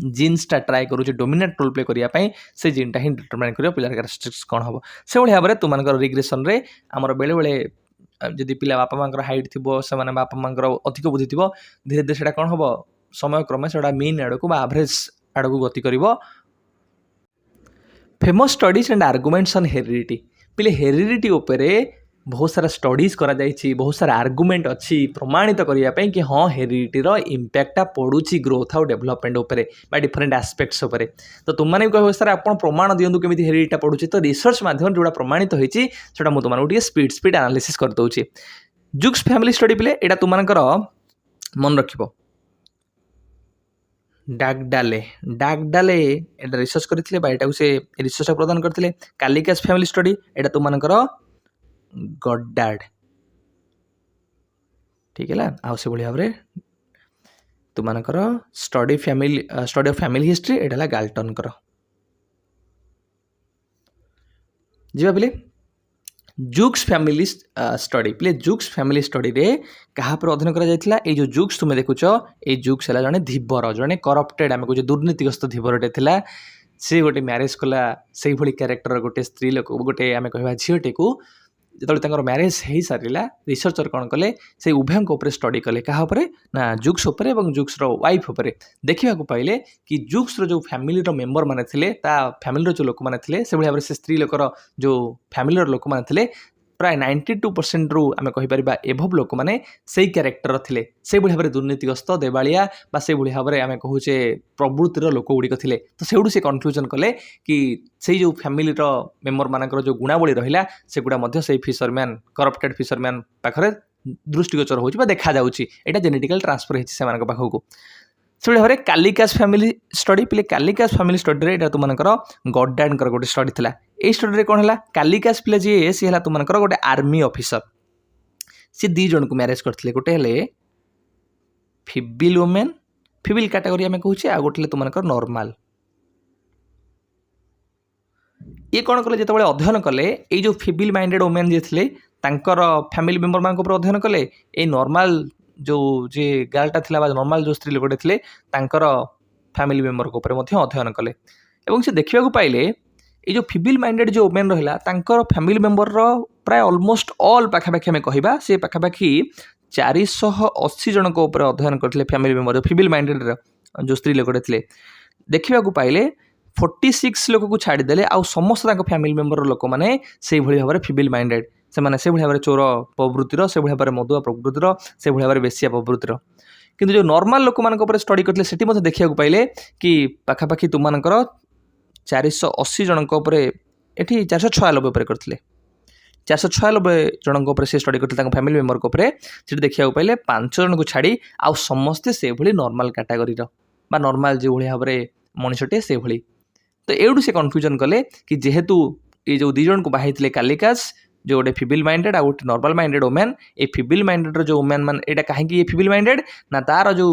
जीन्सटा ट्राए करुचे डोमिनेंट रोल प्ले करने से जीनटा ही डिटरमाइन कर पिलार कैरेक्टरिस्टिक्स कौन हम से भाव में तुम रिग्रेसन रे आमर बेले बेले जदि पिला बापा माँ हाइट थी से बापा माँ अधिक बुद्धि थी धीरे धीरे से कौन हम समय क्रमे से मीन आड़ को एवरेज आड़ को गति कर famous studies and arguments on heredity पिले हेरिडिटी उपरे बहुत सारा स्टडीज करा जाइछि बहुत सारा आर्गुमेंट अच्छी प्रमाणित करने कि हाँ हेरिडिटीर इम्पैक्टा पड़ुछि ग्रोथ और डेवलपमेंट उपरे बा डिफरेंट एस्पेक्ट्स उपरे तो तुमने कह सर आप प्रमाण दिंतु केमी हेरिडिटा पड़ुछि तो रिसर्च माध्यम जोड़ा प्रमाणित होती मुझे तुमको स्पीड स्पीड एनालिसिस कर दूसरी जुक्स फैमिली स्टडी पिले यहाँ तुमकर मन रखिबो डागडाले एटा रिसर्च करथिले एटा से रिसर्च प्रदान करथिले कालिकास फैमिली स्टडी एटा तुमनकर गड्डार्ड ठीक है आ से भाव में तुमनकर study of family history Etah Galton कर जी पिले जुक्स फैमिली स्टडी पिले जुक्स फैमिली स्टडी रे कहा पर अध्ययन करा जायतिला ए जो जुक्स तुम देखुच ए जुक्स है जड़े धीवर जड़े करप्टेड आम कहे दुर्नीतिग्रस्त धीवरटे थिला से गोटे मैरेज कला से भाई क्यारेक्टर गोटे स्त्री लोक गोटे आम कह झीटे को जो मैरेज हो सारा रिसर्चर कौन कले से उभयों स्टडी कले क्या ना जुक्स और जुक्स वाइफ उपर देखा पाइले कि जुक्स जो फैमिली मेम्बर माने थिले फैमिली जो लोक मैंने थे से भाव में से स्त्री लोकर जो फैमिली लोक मैंने थे प्राय 92% रु आम कहीपर एभव लोक मैंने से क्यारेक्टर थे से भाव में दुर्नीतिग्रस्त देवालिया बा से भाव में आम कहूचे प्रवृत्तिर लोक गुड़िक थे तो से से कन्फ्यूजन कले कि से जो फैमिली मेम्बर मानकर जो गुणावली रहा से गुड़ा से फिशरमैन करप्टेड फिशरमैन पाखे दृष्टिगोचर हो देखा जाटा जेनेटिकल ट्रांसफर होती पाखक से भाव में कालिकास फैमिली स्टडी पिले कालिकास फैमिली स्टडी रे तुमनकर गड्डार्ड गोटे स्टडी थिला ए स्टडी कौन है कालिकास पिले जी सी है तुमनकर गोटे आर्मी ऑफिसर सी दी जन को मैरेज करते गोटे हेले फिबिल वुमेन फिबिल कैटेगरी आम कहूचे आ गोटे तुमनकर नॉर्मल ये कौन कले जो अध्ययन कले ये जो फिबिल माइंडेड वुमेन जी थे फैमिली मेम्बर मान अध्ययन कले ये नॉर्मल जो जे गार्लटा थिला नॉर्मल जो स्त्री लोकटे थे फैमिली मेम्बर अध्ययन कले और से देखा पाइले ये जो फिबिल माइंडेड जो वुमेन रहा फैमिली मेम्बर प्राय ऑलमोस्ट ऑल पाखापाखि आम कह से पाखापाखि 480 जन अध्ययन करते फैमिली मेम्बर जो फिबिल माइंडेड जो स्त्री लोकटे थे देखा पाइले 46 लोक को छाड़देले आ समस्त फैमिली मेम्बर लोक मैंने से भाव में फिबिल माइंडेड से भाव में चोर प्रवृत्तिर से भाव में मदुआ प्रवृत्तिर से भाव में बेसिया प्रवृत्तिर किंतु जो नॉर्मल लोक मान स्टडी करते से देखा पाइले कि पाखापाखि तुमकर 480 जन ये 496 करते 496 जन से स्टडी करते फैमिली मेम्बर से देखा पाइले 5 जन को छाड़ी आ समस्ते से भाई नॉर्मल कैटेगरी नॉर्मल जो भाव में मनुष्यटे से भाई तो एवं से कन्फ्यूजन कले कि जेहेतु ये जो दी जन को बाहर कालिकास जो गोटे फिबिल माइंडेड आ गोटे नॉर्मल माइंडेड वुमेन ए फिबिल माइंडेड जो वुमेन मान एटा कहीं फिबिल माइंडेड ना तार जो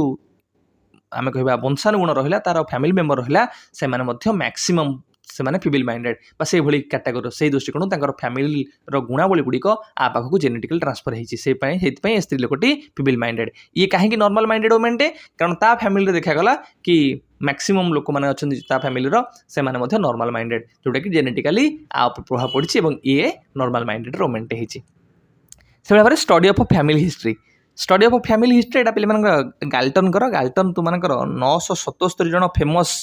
आम कह वंशानुगुण रहा तार फैमिली मेम्बर रहा से मैक्सिमम से माने फिबिल माइंडेड से भाई कैटेगोरी से दृष्टिकोण फैमिली गुणावली गुड़िक आ पाखक जेनेटिकल ट्रांसफर होती स्त्री लोकटी फिबिल माइंडेड ये कहीं नॉर्मल माइंडेड वुमेनटे कारण ता फैमिली देखागला कि मैक्सिमम लोक मैंने अच्छा फैमिली से नॉर्मल माइंडेड जोटा कि जेनेटिकली आ प्रभाव पड़ी और ये नॉर्मल माइंडेड वुमेनटे होती से भाव में स्टडी ऑफ फैमिली हिस्ट्री एटा पे गाल्टन तुमकर 977 जन फेमस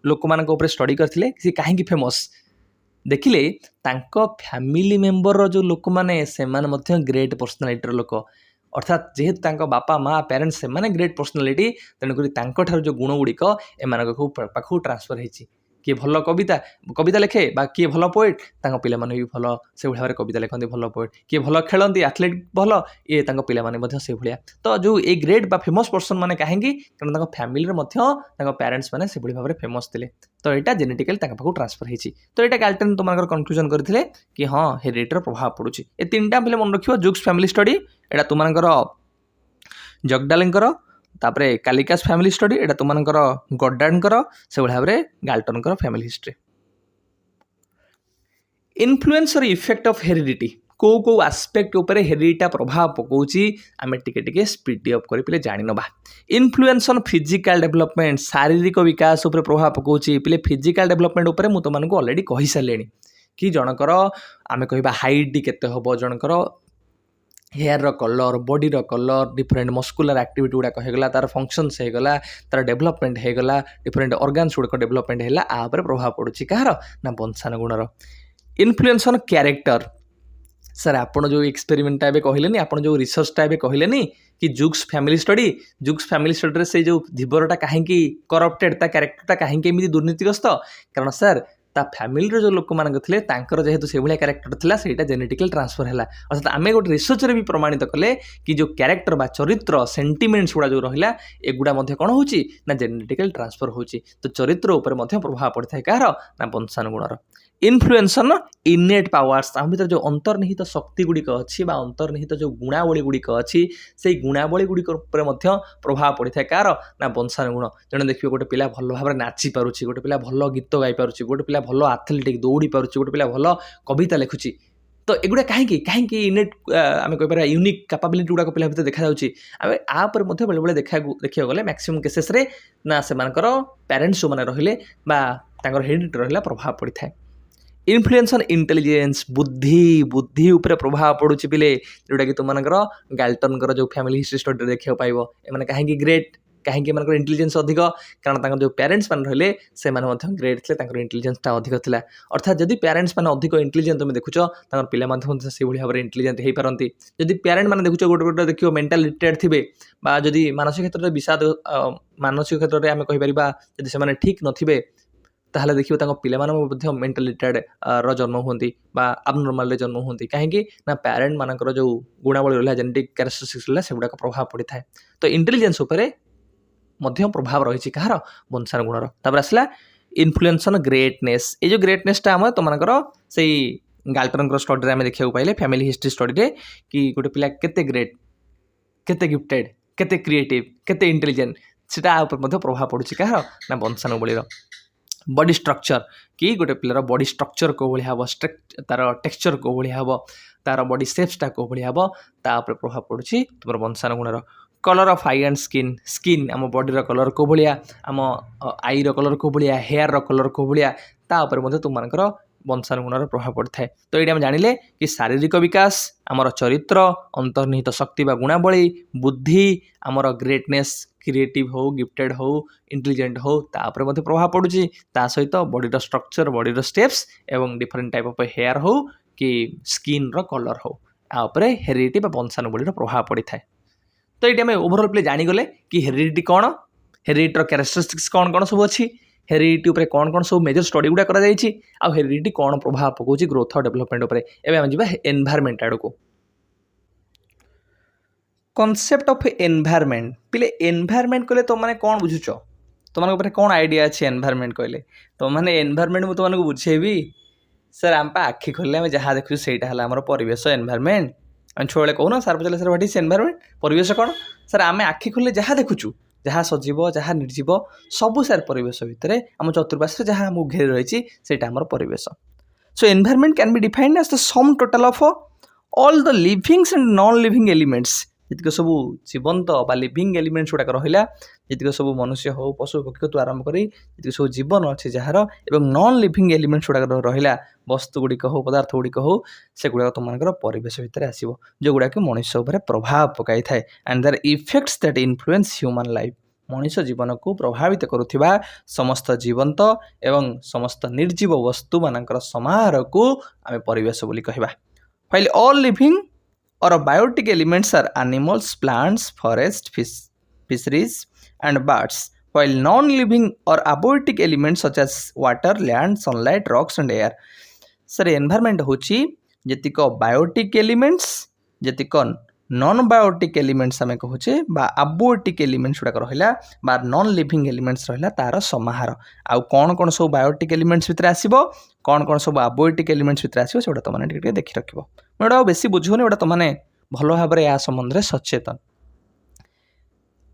लोक मान स्टडी करते सी कहीं फेमस देखिले फैमिली मेम्बर जो लोक मैंने ग्रेट पर्सनालिटी लोक अर्थात जेहेतु तांको बापा माँ पेरेंट्स से माने ग्रेट पर्सनालिटी तेणुकरी तांको ठार जो गुण गुड़िक एमानक पाखु ट्रांसफर होती किए भल कविता कविता लिखे बा किए भल पोएट तांको पिला माने भी भल से भाव में कविता लिखती भल पोएट किए भल खेलती एथलेट भल ये तांको पिला माने से भाया तो जो ए ग्रेट बा फेमस पर्सन माने कहीं कारण फैमिली पेरेंट्स माने से भाव में फेमस थे तो यहाँ जेनेटिकल पाखु ट्रांसफर होती तो यहाँ गाल्टन तुम कनक्लूजन करते कि हाँ हेरिडिटी प्रभाव पड़ुछि ए तीनटा पहले मन रखियो जुक्स फैमिली स्टडी एटा तुमनकर जगडालेंकर तापरे कालिकास फैमिली स्टडी एटा तुमनकर गड्डानकर से भाव में गाल्टनकर फैमिली हिस्ट्री इन्फ्लुएंस और इफेक्ट ऑफ हेरिडिटी को आस्पेक्ट उपरे हेरिडिटा प्रभाव पकाउछि आमे टिके टिके स्पीड अप करि पिले जानि नबा इन्फ्लुएंस ऑन फिजिकल डेवलपमेंट शारीरिक विकास उपरे प्रभाव पकाउछि पिले फिजिकल डेवलपमेंट उपरे मु तुमनको ऑलरेडी कहि सालेनी कि जनकर आमे कहिबा हाइट केते हबो जनकर hair colour body colour different muscular activity गुड़ाक होगला तार फंक्शंस होगला तार डेवलपमेंट होगला डिफरेंट ऑर्गन्स गुड़ाक डेवलपमेंट है आपर प्रभाव पड़ुछि कहार ना वंशानुगुणर इन्फ्लुएंस ऑन कैरेक्टर सर आपन जो एक्सपेरिमेंटा कहलेनी आपन जो रिसर्चटा कहलेनी कि जुक्स फैमिली स्टडी से जो धीवरटा कहीं करप्टेड ता कैरेक्टरटा कहीं एमती दुर्नीतिग्रस्त कारण सर ता फैमिली जो लोक मान थे जेहेतु से भाया कैरेक्टर थिला सेटा जेनेटिकल ट्रांसफर है अर्थात आम गोटे रिसर्च भी प्रमाणित कले कि जो कैरेक्टर बा चरित्र सेंटिमेंट्स गुड़ा जो रहा एगुड़ा कौन हो जेनेटिकल ट्रांसफर होची तो चरित्र उपर प्रभाव पड़ता है कहार ना वंशानुगुणर इन्फ्लुएंसन इनेट पावर्स आम भर जो अंतर्निहित शक्ति गुड़िक अच्छी अंतर्निहित जो गुणावली गुड़िक अच्छी से गुणावली गुड़िक प्रभाव पड़ता है कार ना वंशानुगुण जड़े देखिए गोटे पिला भल भाव में नाची पारुछि गोटे पिला भल गीत गाई पारुछि गोटे पिला भल एथलेटिक दौड़ी पारुछि गोटे पिला भल कविता लिखुछि तो एगुड़ा कहीं इनेट आम कहीपर यूनिक कैपेबिलिटी गुड़ाक पिला भर देखा आम आपर बेले बेले देखा गले मैक्सिमम केसेस रे ना से पेरेंट्स जो मैंने रहिले हेरिडिटी रहा प्रभाव पड़ता है इन्फ्लुएंस ऑन इंटेलिजेंस बुद्धि उपरे प्रभाव पड़ुछि पिले जोटा कि तुमनकर गाल्टनकर जो फैमिली हिस्ट्री स्टडी देखा पाइब एमाने कहीं ग्रेट कहीं इंटेलिजेंस अधिक कारण जो पेरेंट्स मान रहे से ग्रेट थे इंटेलिजेंसटा अधिक था अर्थात जदि पेरेंट्स मान अधिक इंटेलिजेंट तुम देखुच पिला से भाव में इंटेलिजेंट हो पारती जदि पेरेंट मैंने देखुच गोटे गोटे देखिए मेंटल रिटायर्ड थे जदि मानसिक क्षेत्र में विषाद मानसिक क्षेत्र में आम कहीपर जदि से ठीक नथिबे ताहले देखिए पिला मेंटल रिटायर्ड जन्म होती आबनर्माल जन्म होती कहीं ना पेरेंट मानकर जो गुणावली रहा जेनेटिक कैरेक्टरिस्टिक्स रहा से गुड़ाक प्रभाव पड़ता है तो इंटेलिजेंस उपरे मध्य प्रभाव रही कहार वंशानुगुणर तापर आसला इन्फ्लुएंस ऑन ग्रेटनेस ये जो ग्रेटनेसटा आम तुमनकर से गाल्टनकर स्टडी आम देखा पाइले फैमिली हिस्ट्री स्टडी कि गोटे पिला केते ग्रेट केते गिफ्टेड केते क्रिएटिव केते इंटेलिजेंट सेटा ऊपर प्रभाव पड़ुछि कहार ना वंशानुगुणर बॉडी स्ट्रक्चर कि गोटे पिलार बॉडी स्ट्रक्चर को भाई हम तार टेक्सचर को भाई हम तार बॉडी शेप्सटा को भाई हम तापर प्रभाव पड़ुछि तुम वंशानुगुणर colour of eye and skin um body colour को भाया आम आईर कलर को भाया हेयर कलर को भाया तापर तुमकर वंशानुगुणर प्रभाव पड़ता है तो ये जानिले कि शारीरिक विकास आमर चरित्र अंतर्निहित शक्ति बा गुणावली बुद्धि आमर ग्रेटनेस क्रिएटिव हो गिफ्टेड हो इंटेलिजेंट हो तापर प्रभाव पड़ुछि ता सहित बॉडीर स्ट्रक्चर बॉडीर स्टेप्स एवं डिफरेंट टाइप ऑफ हेयर हो कि स्किन रो कलर हो आउपरे हेरिडिटी बा वंशानुगुणर प्रभाव पड़ता है तो ये आम ओभरऑल प्ले जानीगले कि हेरिडिटी कौन हेरिडिटर कैरेक्टरिस्टिक्स कौन कौन सब अच्छी हेरिडिटी उपरे कौन कौन सब मेजर स्टडी गुड़ा करा जायछि आ हेरिडिटी कौन प्रभाव पकाउछि ग्रोथ और डेवलपमेंट उपरे एबे हम जिबा एनवायरनमेंट आड़ को कॉन्सेप्ट ऑफ एनवायरनमेंट पिले एनवायरनमेंट कहले तो माने कौन बुझुछ तो माने ऊपर कौन आइडिया अछि एनवायरनमेंट कहले तो माने एनवायरनमेंट मु तो माने बुझेबी सर आम पा आखि खोलले हम जहाँ देखु सेटा हला हमर परिवेश एनवायरनमेंट हम छोले कहूना सर पचले सर व्हाट इज एनवायरनमेंट परिवेश कौन सर आम आखि खोलले जहाँ देखुचु जहाँ सजीव जहाँ निर्जीव सबू सार परिवेश भितर आम चतुर्पार्श्व जहाँ आम घेरी रही है आम परिवेश so environment can be defined as the sum total of all the livings and non living elements जितक सब जीवंत बा लिविंग एलिमेंट्स गुड़ाक रहा जितक सब मनुष्य हो पशु पक्षी तो आरंभ कर जितक सब जीवन अच्छे जार एवं नॉन लिविंग एलिमेंट्स गुड़ाक रहा वस्तु गुड़िक हो पदार्थ गुड़िक हो से गुड़ाक तुम परिवेश भितर आसो जो गुड़ाक मनुष्य उपर प्रभाव पकाई थाए and there effects that influence human life मनुष्य जीवन को प्रभावित करुवा समस्त जीवंत एवं समस्त निर्जीव वस्तु मानकर समाहार को आम परिवेश बोली कहवा while all living or biotic elements are animals, plants, forest, fisheries and birds, while non-living or abiotic elements such as water, land, sunlight, rocks and air. Sir environment होची जेतिक बायोटिक एलिमेंट्स जेतिक नॉन बायोटिक एलिमेंट्स आम कहूचे बा आबोटिक elements गुड़ाक रहा बा non living elements रहा तार समाहार आउ कौन कौन सब बायोटिक एलिमेंट्स भितर आसो कौन कौन सब आबोटिक एलिमेंट्स भितर आसो से तुमने देखि रख गोटा बेसी बुझुनि गोटा तुमने भल भाव या संबंध में सचेतन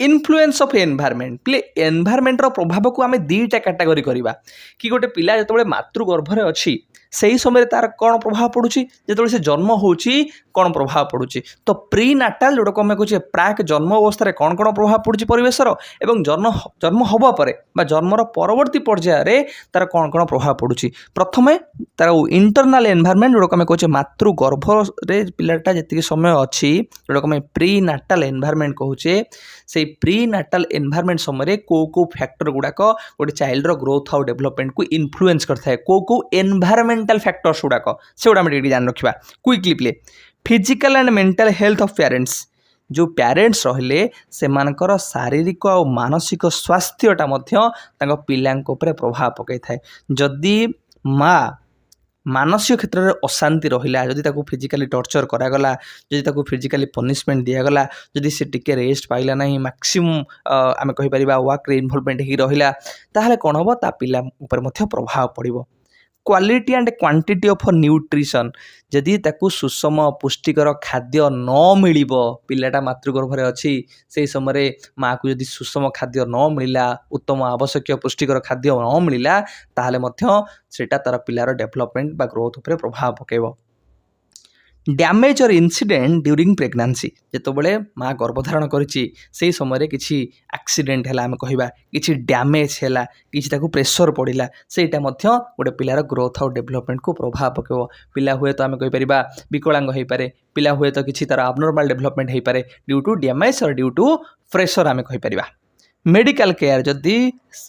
influence of environment play environment प्रभाव को आम दुईटा कैटेगरी करवा कि गोटे पिला जो मातृगर्भरे अच्छी से समय तार कौन प्रभाव पड़ुची जो से जन्म होची कौन प्रभाव पड़ुची तो प्री नाटाल जोटा को आम कहे प्राक जन्म अवस्था कौन कौन प्रभाव पड़ुची परिवेशर एवं जन्म हवा पर जन्मर परवर्ती पर्यायर तार कौन कौन प्रभाव पड़ुची प्रथमे तार इंटरनाल एनवायरमेंट जोटा को आम कहे मातृगर्भरे पिलाटा जी समय अच्छी जोटा को आम प्री नाटाल एनवायरमेंट कहूचे से प्री नाटाल एनवायरमेंट समय को फैक्टर गुड़ाक गोटे चाइल्डर ग्रोथ आउ डेभलपमेंट को इन्फ्लुएंस करता है को एनवायरमेंटल फैक्टर्स गुड़ाक से गुड़ा जान रखा quickly play physical and mental health of parents जो पेरेंट्स रहिले से मानकर शारीरिक और मानसिक स्वास्थ्यटा मध्य पिलांक उपरे प्रभाव पकई थाए जदि माँ मानसिक क्षेत्र में अशांति रहा जदि फिजिकली टर्चर करागला जदि फिजिकली पनिशमेंट दिगला जदि से टिके रेस्ट पाइला ना मैक्सिमम आम कहीपर वर्क इनवॉल्वमेंट हो रहा ताहले कौन हम ता पिला उपर मध्य प्रभाव पड़ो quality and quantity of nutrition जदि ताकू सुषम पुष्टिकर खाद्य न मिल पिलाटा मातृगर्भरे अच्छी से समय माँ को जदि सुषम खाद्य न मिलला उत्तम आवश्यक पुष्टिकर खाद्य न मिलला ताहले मध्य सेटा तार पिलार डेभलपमेंट बा ग्रोथ उपरे प्रभाव पकेबो डैमेज और इंसिडेंट ड्यूरिंग प्रेगनेंसी जितेबाला माँ गर्भधारण करिछि से समय किसी एक्सीडेंट है आम कह कि डैमेज है कि प्रेसर पड़ा सेटा गोटे पिलार ग्रोथ और डेभलपमेंट को प्रभाव पकेब पिला हुए तो आम कहीपर विकलांग हो पारे पिला हुए तो किसी तार अबनॉर्मल डेभलपमेंट हो पारे ड्यू टू डैमेज और ड्यू टू प्रेसर आम कहीपर मेडिकल केयर जदि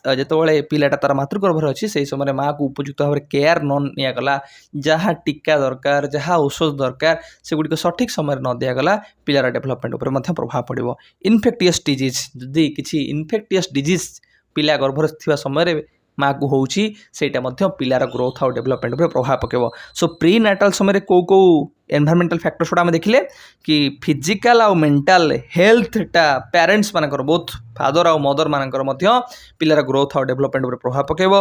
जितेबाला पिलाटा तार मातृगर्भर अच्छी से समय माँ को उपयुक्त भाव में केयर न निगला जहाँ टीका दरकार जहाँ औषध दरकार से गुड़िक सठिक समय न दिगला पिलार डेभलपमेंट उपर प्रभाव पड़ो इनफेक्टियस डिजीज जदि किसी इनफेक्टियस डिजीज पिला गर्भर थिबा समय माँ को होउची सेटा पिलार ग्रोथ और डेभलपमेंट उपर प्रभाव पकेब सो प्री नाटाल समय को एनवायरमेंटल फैक्टर्स गुड़ा आम देखिले कि फिजिकल आउ मेंटल हेल्थटा पेरेंट्स मानकर बोथ फादर आउ मदर मानकर पिलार ग्रोथ और डेभलपमेंट उपर प्रभाव पकेब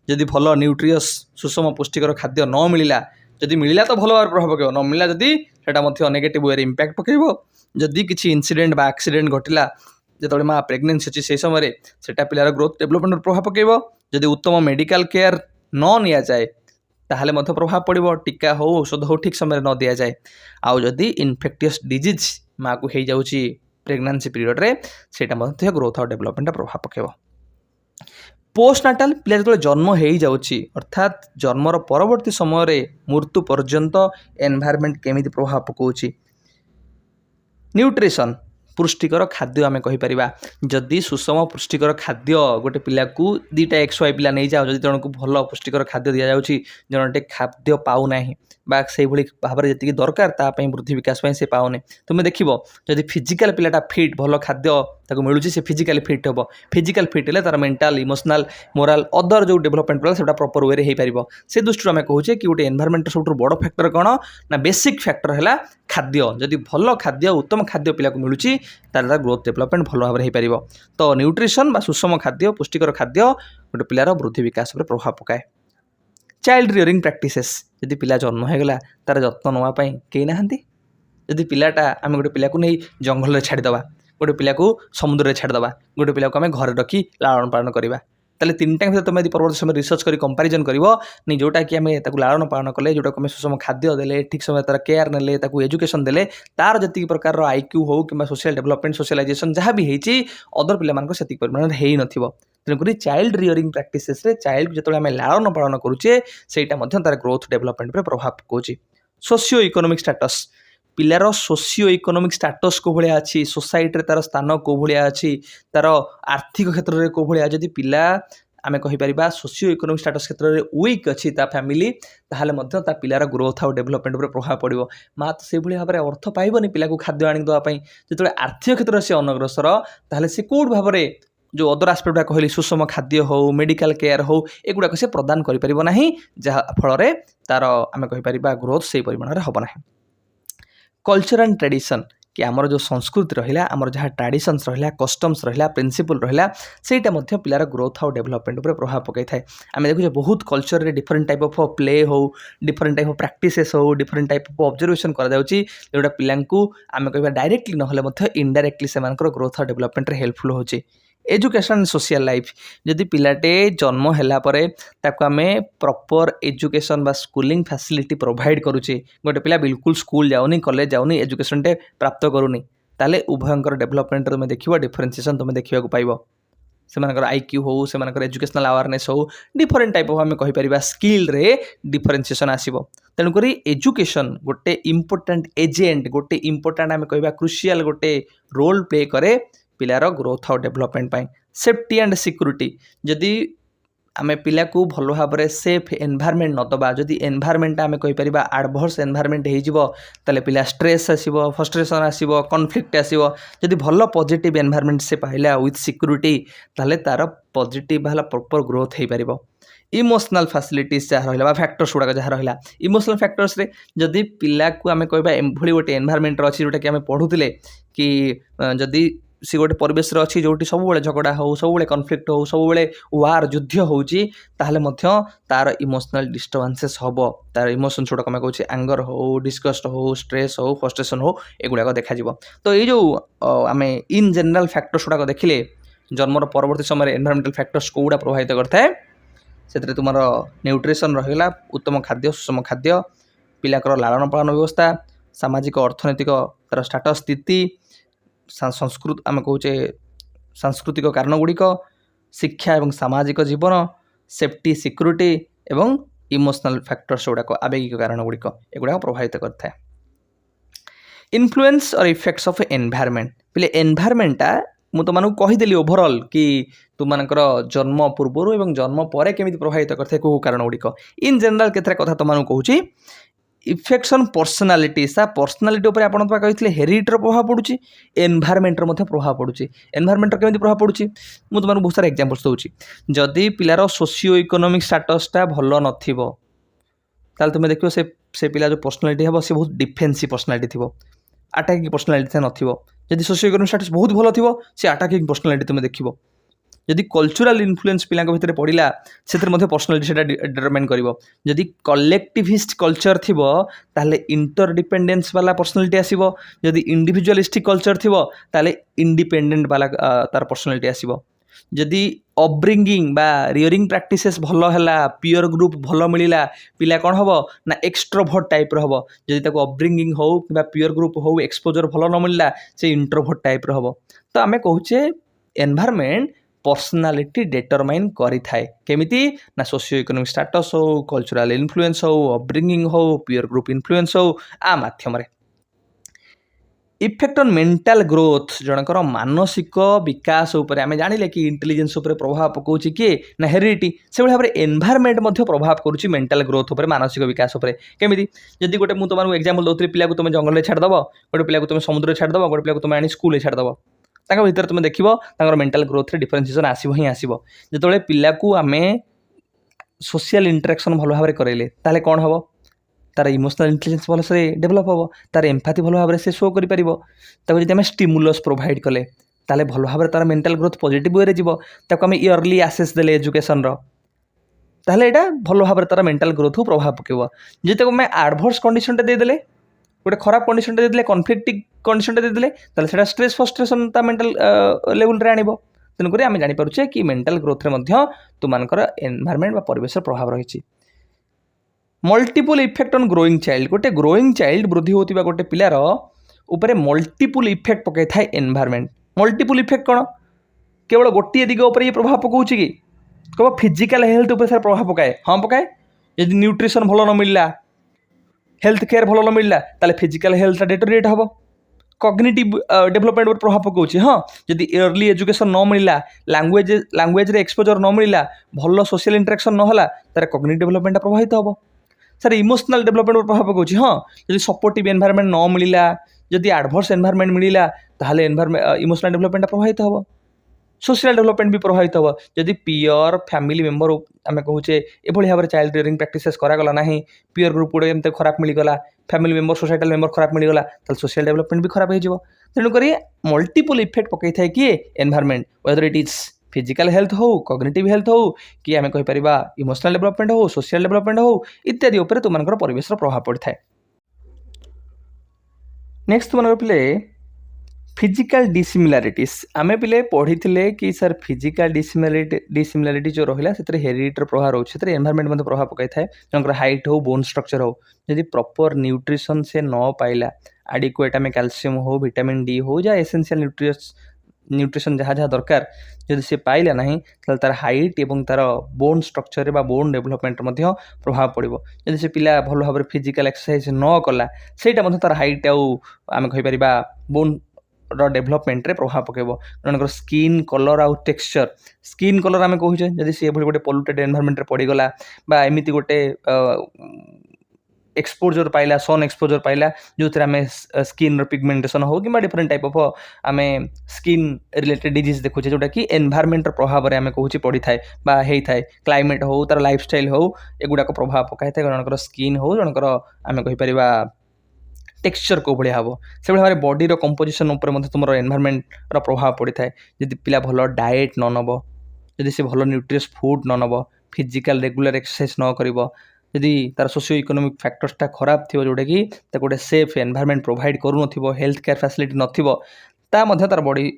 जदि भल न्यूट्रियस सुषम पुष्टिकर खाद्य न मिलला जदि मिलला तो भल भाव प्रभाव पकेब न मिलला जदि सेटा नेगेटिव वे इम्पैक्ट पकेब जदि किसी इंसिडेंट बा एक्सीडेंट घटिला जो माँ प्रेगनेंसी अच्छी से समय सेटा पिलार ग्रोथ डेभलपमेंट प्रभाव पकेब जदि उत्तम मेडिकल केयर न निया जाए ताहले मध्य प्रभाव पड़ो टीका हो औषध हो ठीक समय न दि जाए आउ जदि इनफेक्टियस डिजीज माँ को हो जाऊँगी प्रेगनेंसी पीरियड रे सेटा मध्य ग्रोथ और डेभलपमेंट प्रभाव पकेब पोस्टनाटाल पिला जो जन्म हो जाऊँगी अर्थात जन्मर परवर्ती समय मृत्यु पर्यंत एनवायरमेंट केमिति प्रभाव पकाउछि न्यूट्रिशन पुष्टिकर खाद्य आम कहीपर जदि सुषम पुष्टिकर खाद्य गोटे पिला को दुईटा एक्स वाई पिला नहीं जाओ जदि जन को भल पुष्टिकर खाद्य दि जाऊँगी जनटे खाद्य पाऊना बा से भाव में जी दरकार ताप वृद्धि विकास से पाऊनी तुम देख जदि फिजिकल पिलाटा फिट भल खाद्य मिलूँ से फिजिकली फिट हम फिजिकल फिट है तार मेंटल इमोशनल मोराल अदर जो डेभलपमेंट प्रोसेस से प्रॉपर वे हो पार से दृष्टि आम कहूँ कि गोटे एनवायरमेंट सब बड़ फैक्टर कौन ना बेसिक फैक्टर है खाद्य जदि भल खाद्य उत्तम खाद्य पिला को मिलूँ तार ग्रोथ डेभलपमेंट भल भाव में हो पार तो न्यूट्रिशन बा सुषम खाद्य पुष्टिकर खाद्य गोटे पिलार वृद्धि विकास पर प्रभाव पकाए चाइल्ड रियरिंग प्रैक्टिसेस जदि पिला जन्म होगला तार जत्न नापी कई ना जदि पिलाटा आम गोटे पिला को नहीं जंगल में छाड़ीदे गोटे पिला को समुद्र में छाड़ीदे गोटे पिला को आम घर रखी लालन पालन करवा ताले तीनटा भर तुम यदि परवर्त समय रिसर्च कर कंपेरिजन कर नहीं जोटा कि आम लालन पालन कले जोटा को सुषम खाद्य देले ठीक समय तार केयर ने एजुकेशन देले तार जी प्रकार आईक्यू हो कि सोशल डेभलपमेंट सोशलाइजेशन जहाँ भी होती अदर पिला परिमाण हो न तेणुक चाइल्ड रियरिंग प्रैक्टिसेस रे चाइल्ड जो आम लालन पालन करुचे सेटा तार ग्रोथ डेभलपमेंट पर प्रभाव पकाउछि सोशियो इकोनोमिक स्टेटस पिलार सोशियो इकोनोमिक स्टेटस को भाया अच्छी सोसाइटी तार स्थान को भाया अच्छी तार आर्थिक क्षेत्र में को भाया जदि पिला आमे कहि परिबा सोशियो इकोनॉमिक स्टेटस क्षेत्र रे वीक अछि ता फैमिली ताहाले मध्य ता पिलार ग्रोथ आउ डेवलपमेंट ऊपर प्रभाव पड़िबो मां तो से भली भाबरे अर्थ पाइबोनी पिला को खाद्य आनि दवा पई जेतले आर्थिक क्षेत्र से अनग्रसर ताहाले से कोड भाबरे जो अदर आस्पेक्ट कहली सुषम खाद्य हो मेडिकल केयर हो एगुड़ा से प्रदान करि परिबो नाही जहा फल रे तार आमे कहि परिबा ग्रोथ से परिमाण रे हबो नाही कल्चर एंड ट्रेडिशन कि आमर जो संस्कृति रहिला आमर जहाँ ट्रेडिशंस रहिला कस्टम्स रहिला प्रिंसिपल रहिला सेटा मध्य पिलार ग्रोथ आउ डेवलपमेंट ऊपर प्रभाव पकई थाए आमे देखु बहुत कल्चर रे डिफरेंट टाइप ऑफ प्ले हो डिफरेंट टाइप ऑफ प्रैक्टिसेस हो डिफरेंट टाइप ऑफ ऑब्जर्वेशन करा जाउची जोटा पिलांकू आमे कहबा डायरेक्टली नहले मध्य इनडायरेक्टली सेमानकर ग्रोथ आउ डेवलपमेंट रे हेल्पफुल होची एजुकेशन सोशल लाइफ जदि पिलाटे जन्म हैला परे ताको आमे प्रॉपर एजुकेशन बा स्कूलिंग फैसिलिटी प्रोवाइड करूचे गोटे पिला बिल्कुल स्कूल जाउनी कॉलेज जाउनी एजुकेशन टे प्राप्त करूनी ताले उभयंकर डेवलपमेंट तुम देखिबो डिफरेंशिएशन तुम देखिबा को पाइबो सेमानकर आईक्यू हो सेमानकर एजुकेशनल अवेयरनेस हो डिफरेंट टाइप ऑफ आमे कहि परिबा स्किल रे डिफरेंशिएशन आसीबो तेणु करी एजुकेशन गोटे इंपोर्टेंट एजेंट गोटे इंपोर्टेंट आमे कहबा क्रुशियल गोटे रोल प्ले करे पिलार ग्रोथ और development pi safety and security जदि आमे पिला को भलो भाबरे सेफ एनवायरनमेंट न दबा जदि एनवायरनमेंट आमे कहि परिबा एडवर्स एनवायरनमेंट हे जिवो ताले पिला स्ट्रेस आसीबो फ्रस्ट्रेशन आसीबो कॉन्फ्लिक्ट आसीबो जदि भलो पॉजिटिव एनवायरनमेंट से पाइला विथ सिक्योरिटी ताले तार पॉजिटिव वाला प्रॉपर ग्रोथ हे परिबो इमोशनल फैसिलिटीज जहाँ रहा फैक्टर्स गुड़ाक जहाँ रहा इमोशनल फैक्टर्स रे जदि पिला को आमे कहबा एभली गोटे एनवायरनमेंट अच्छी जोटा कि आमे पढ़ुतिले कि जदि सी गोटे परिवेश अच्छी जो सब झगड़ा हो सब कॉन्फ्लिक्ट हो सब वार युद्ध होची ताहले मध्य तार इमोशनल डिस्टर्बेंसेस हबो तार इमोशंस गुड़ाक आमे कहूँ एंगर हो डिस्गस्ट हो स्ट्रेस हो फ्रस्ट्रेशन हो एगुड़ाक देखा तो ये जो आमे इन जनरल फैक्टर्स गुड़ाक देखिले जन्मर परवर्ती समय एनवायरमेंटल फैक्टर्स कोड़ा प्रभावित करता है से तुम न्यूट्रिशन रहा उत्तम खाद्य सुषम खाद्य पिलाकर लालन पालन व्यवस्था सामाजिक अर्थनैतिक तार स्टाटस स्थिति संस्कृत आम कहे सांस्कृतिक कारण गुड़िक शिक्षा एवं सामाजिक जीवन सेफ्टी सिक्योरिटी एवं इमोशनल फैक्टर्स गुड़ाक आवेगिक कारण गुड़िक एगुड़ाक प्रभावित करता है इन्फ्लुएंस और इफेक्ट्स ऑफ एनवायरनमेंट पहले एनवायरनमेंटा मु तो मानू कहीदेली ओभरऑल कि तुमर जन्म पूर्वर एवं जन्म पर केमी प्रभावित करते कौ कारण गुड़िक इन जनरल केतरा कथा तुमको कहूँ इफेक्शन पर्सनालीटी सा पर्सनालीटी उपर आपन कही हेरिडिटर प्रभाव पड़ुची एनवायरनमेंटर मध्य प्रभाव पड़ुची एनवायरनमेंटर केमी प्रभाव पड़ुची मु तुमको बहुत सारा एग्जांपल्स दूची जदि पिलार सोशियो इकोनॉमिक स्टेटसटा भल नथिबो ताल तुम देखियो से पिला जो पर्सनालीटी हेबो से बहुत डिफेंसिव पर्सनालीटी थिबो अटैकिंग पर्सनालीटी नथिबो जदि सोशियो इकोनॉमिक स्टेटस बहुत भल थिबो से अटैकिंग पर्सनालीटी तुम देखिबो जदि कल्चरल इन्फ्लुएंस पिला भितर पड़ा से पर्सनालीटी से डिटरमाइन कर जदि कलेक्टिविस्ट कल्चर थी ताले इंटरडिपेंडेंस वाला पर्सनालीटी आसीबो जदि इंडिविजुअलिस्टिक कल्चर थी ताले इंडिपेंडेंट वाला तार पर्सनालीटी आसीबो जदि अपब्रिंगिंग बा रियरिंग प्रैक्टिसेस भल है पीयर ग्रुप भल मिलला पिला कौन हम ना एक्सट्रोवर्ट टाइप हम जदि ताको अपब्रिंगिंग हो कि पीयर ग्रुप हो एक्सपोजर भल न मिलला से इंट्रोवर्ट टाइप हम तो आम कहूचे एनवायरनमेंट पर्सनालीटी डिटरमाइन करि थाए केमिति ना सोशियो इकोनॉमिक स्टेटस हो कल्चरल इन्फ्लुएंस हो अपब्रिंगिंग हो पीयर ग्रुप इन्फ्लुएंस हो आ माध्यम रे इफेक्ट ऑन मेंटल ग्रोथ जनकर मानसिक विकास उपर आमे जानिले कि इंटेलिजेंस उपर प्रभाव पकाउछि कि ना हेरिडिटी से भाव में एनवायरनमेंट मध्य प्रभाव करुछि मेंटल ग्रोथ उपर मानसिक विकास उपर केमिति जदि गोटे मु तुमको एग्जांपल दउतरी पिला को तुम जंगल में छाड़ दबो गोटे पिला को तुम समुद्र छाड़ दबो गोटे पिला को तुम आनी स्कूल में छाड़ दबो तांका भीतर तुम देखिबो तांकर मेंटल ग्रोथ रे डिफरेंशिएशन आसीबो ही आसीबो जेतोले पिला को आमे सोशल इंटरेक्शन भलो भाव में करैले ताले कोन हबो तार इमोशनल इंटेलिजेंस भल से डेभलप हम तार एम्पाथी भल भाव में से शो करें जब स्टिमुलस प्रोवाइड कले ताले भल भाव में तार मेंटल ग्रोथ पॉजिटिव वे रे जीवो ताको आमे इयरली आसेस देले एजुकेशन रो ताले एटा भल भाव में तार मेंटल ग्रोथ को प्रभाव पकेबो जे ताको मैं एडवर्स कंडीशन टे दे देले गोटे खराब कंडीशन टे दे देले कॉन्फ्लिक्टिंग कंडीशन टे दे देले ताले सेटा स्ट्रेस फ्रस्ट्रेशन ता मेंटल लेवल रे आनिबो तेणुक आम जापे कि मेंटल ग्रोथ रे तुमकर एनवायरनमेंट बा परिवेश प्रभाव रही multiple effect on growing child गोटे ग्रोइंग चाइल्ड वृद्धि होता गोटे पिलार उपरे मल्टीपल इफेक्ट पकई थाए एनवायरनमेंट मल्टीपल इफेक्ट कौन केवल गोटे दिग उपर ये प्रभाव पकाउछि कि कब फिजिकल हेल्थ उपर सारा प्रभाव पकाए हाँ पकाए यदि न्यूट्रिशन भल न मिलला हेल्थ केयर भल न मिलला ताले फिजिकल हेल्थ डिटोरिएट हम कग्निटिव डेभलपमेंट पर प्रभाव पकाउछ हाँ जदि अर्ली एजुकेशन न मिलला लैंग्वेज रे एक्सपोजर न मिलला भल सोशल इंटरेक्शन न होला तार कग्निटिव डेभलपमेंट प्रभावित हम सर इमोशनल डेभलपमेंट पर प्रभाव पकाउछ हाँ जदि सपोर्टिव एनवायरनमेंट न मिलला जदि एडवर्स एनवायरनमेंट मिलला ताहले इमोशनल डेभलपमेंट प्रभावित हम सोशल डेभलपमेंट भी प्रभावित हम जदि पियर फैमिली मेंबर आम कहूचे एभली भाव में चाइल्ड रियरिंग प्रैक्टिसेस करागला ना पियर ग्रुप गुड़े एमती खराब मिलगला फैमिली मेंबर सोसाइटल मेंबर खराब मिलगला सोशल डेभलपमेंट भी खराब हो तेणुक मल्टीपल इफेक्ट पकई थाए किए environment weather it is physical health हो कग्निटिव हेल्थ हो कि आम कहीपर इमोशनल डेभलपमेंट हो सोशल डेभलपमेंट हो इत्यादि उपर तुम परिवेश प्रभाव पड़ता है। नेक्स्ट तुम पे फिजिकल डिसिमिलारिटीज आमे पिले पढ़ी कि सर फिजिकल डिसिमिलारिटी जो रहा से हेरिडिटर प्रभाव रोचे से एनवायरनमेंट प्रभाव पकई थाए जन हाइट हो बोन स्ट्रक्चर हो जदि प्रॉपर न्यूट्रिशन से न पाइला एडिक्वेट आम कैल्शियम हो विटामिन डी हो या एसेंशियल न्यूट्रिशन जहाँ जहाँ दरकार जदि से पाइला ना तार हाइट एवं तार बोन स्ट्रक्चर बा बोन डेभलपमेंट प्रभाव पड़ो जदि से पिला भल भाव फिजिकल एक्सरसाइज न कला सेटा तार हाइट आम कहीपर बोन डेभलपमेंट रे प्रभाव पकेब जन स्किन कलर आउ टेक्सचर स्किन कलर आम कहे जदि सी गोटे पल्यूटेड एनवायरनमेंट रे पड़गला बा एमती गोटे एक्सपोजर पाइला सन एक्सपोजर पाइला जो थे आम स्किन पिगमेंटेशन हो कि डिफरेंट टाइप ऑफ आम स्किन रिलेटेड डिजीज देखुचे जोटा कि एनवायरनमेंट प्रभाव में आम कहूँ पड़ी थाए बा होता है क्लाइमेट हो तार लाइफस्टाइल हो एगुड़ाक प्रभाव पकाई थाए जनकर स्किन हो जनकर आम कहीपर टेक्सचर को भाया हम से भाव में बॉडी कंपोजिशन उपर तुम एनवायरनमेंट प्रभाव पड़ी थाए जदि पिला भल डाएट न नब जदि से भल न्यूट्रियस फूड न नब फिजिकल रेगुलर एक्सरसाइज न कर जदि तार सोशियो इकोनोमिक फैक्टर्सटा खराब थी जोटा कि गोटे सेफ एनवायरनमेंट प्रोवाइड करूँ हेल्थ केयर फैसिलिटी नथिबो तार बॉडी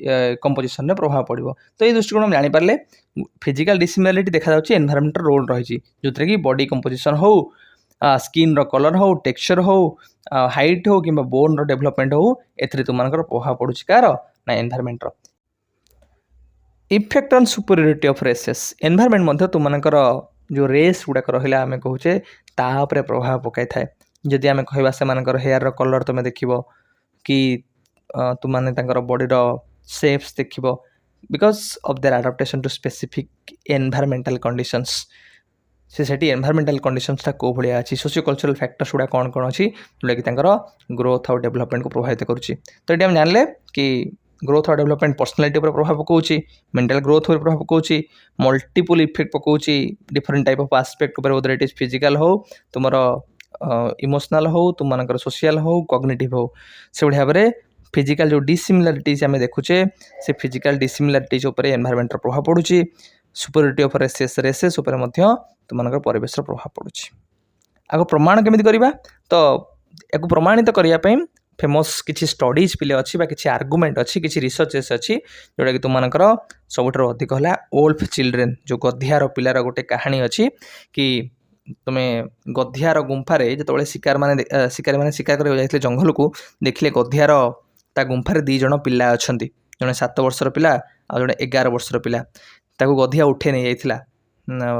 कंपोजिशन में प्रभाव पड़ो तो ये दृष्टिकोण हम जानीपारे फिजिकल डिसिमिलारिटी देखा जाए एनवायरनमेंट रोल रही जो कि बॉडी कंपोजिशन हो स्किन रो कलर हो टेक्सचर हो हाइट हो कि बोन रो डेभलपमेंट हो एथरे तुम प्रभाव पड़ुछि कार ना एनवायरनमेंट रो effect on superiority of races environment मध्य तुम जो रेस गुड़ाक रहा आम कहूचे तापर प्रभाव पकाई थाए जदि आम कहवा से हेयर रो कलर तुम देख कि तुमने बॉडीर शेप्स देख because of their adaptation to specific environmental conditions से एनवायरमेंटल कंडीशंस को भाया अच्छी सोशियो कल्चरल फैक्टर्स गुड़ा कौन कौन अच्छी जोटा कि ग्रोथ और डेवलपमेंट को प्रभावित करुच्ची तो ये जानले कि ग्रोथ और डेवलपमेंट पर्सनालिटी पर प्रभाव पकाउछि मेंटल ग्रोथ पर प्रभाव पकाउछि मल्टीपल इफेक्ट पकाउछि डिफरेंट टाइप ऑफ एस्पेक्ट ऊपर वेदर इट इज फिजिकल हो तुमर इमोशनल हो तुम सोशल हो कॉग्निटिव हो से भाव में फिजिकल जो डिसिमिलारिटीज आम देखुचे से फिजिकल डिसिमिलारिटीज उपर एनवायरनमेंट प्रभाव पड़ुछि सुपीरियरिटी ऑफ रेसेस उपर तुम परिवेश प्रभाव पड़ुछि आगो प्रमाण केमिति करिबा तो या प्रमाणित करने फेमस किसी स्टडीज पिले अच्छी किसी आर्गुमेंट अच्छी किसी रिसर्चेस अच्छी जोटा कि तुमकर सबुठ अधिक है वोल्फ चिल्ड्रेन जो गधियार पिलार गोटे कहानी अच्छी कि तुम्हें गधियार गुंफारे जो शिकार मैंने शिकार कर जंगल को देखिले गधियार ता गुंफारे 2 जन पिला अच्छा जड़े 7 वर्षर पिला आ जड़े 11 वर्षर पिला ताको गधिया उठे नहीं जाइथिला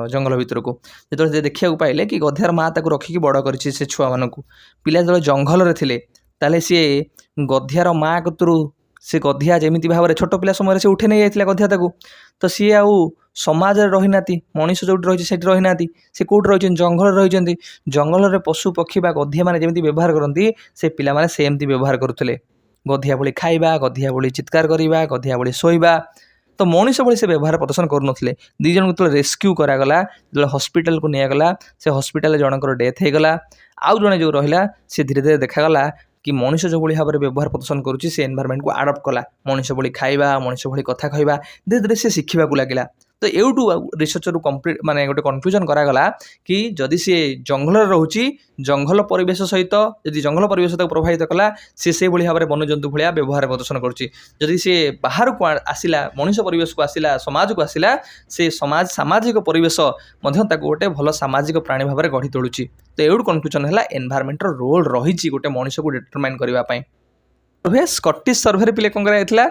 जंगल भितर को जो देखा पाइले कि गधियार माँ ताको रखिकी बड़ कर छुआ मानक पिला जो जंगल में थे ताले सी गधियार माँ कतरू से गधिया जमी भाव में छोट पिला समय से उठे नहीं जाइथिला गधिया ताको तो सी आउ समाज रही ना मनीष जो रही से रही ना सी कौट रही जंगल रही जंगल में पशु पक्षी गधिया मैंने जमी व्यवहार करती से पिला माने सेमती व्यवहार करुले गधिया भली खाइबा गधिया भली चित्कार करवा गधिया भली शोइबा तो मनीष भाई से व्यवहार प्रदर्शन करुले 2 जन जो रेस्क्यू करागला जो हॉस्पिटल को निगला से हॉस्पिटल जनकर डेथ होगला आउ जड़े जो रहा सी धीरे धीरे देखागला कि मनीष जो भाई भाव में व्यवहार प्रदर्शन करुच्ची से एनवायरनमेंट को आडप्ट कला मनीष भाई खाइबा मनीष भाई कथा कहवा धीरे धीरे से शिखा लगिला तो एवटू रिसर्चर कम्प्लीट माने गोटे कन्क्लूजन करागला कि जदि सी जंगल रोची जंगल परिवेश सहित जदि जंगल परिवेश प्रभावित कला से भाई भाव में वन्यजंतु भाया व्यवहार प्रदर्शन करुच्ची जदि सी बाहर को आसिला मनीष परिवेश को आसिला समाज को आसिला से समाज सामाजिक परिवेश गोटे भल सामाजिक प्राणी भाव में गढ़ी तोलुची तो एवटू कन्क्लूजन है एनवायरनमेंट रोल रही गोटे मनीष को डिटरमाइन करने स्कटिश सर्वे पिले कौन कराइला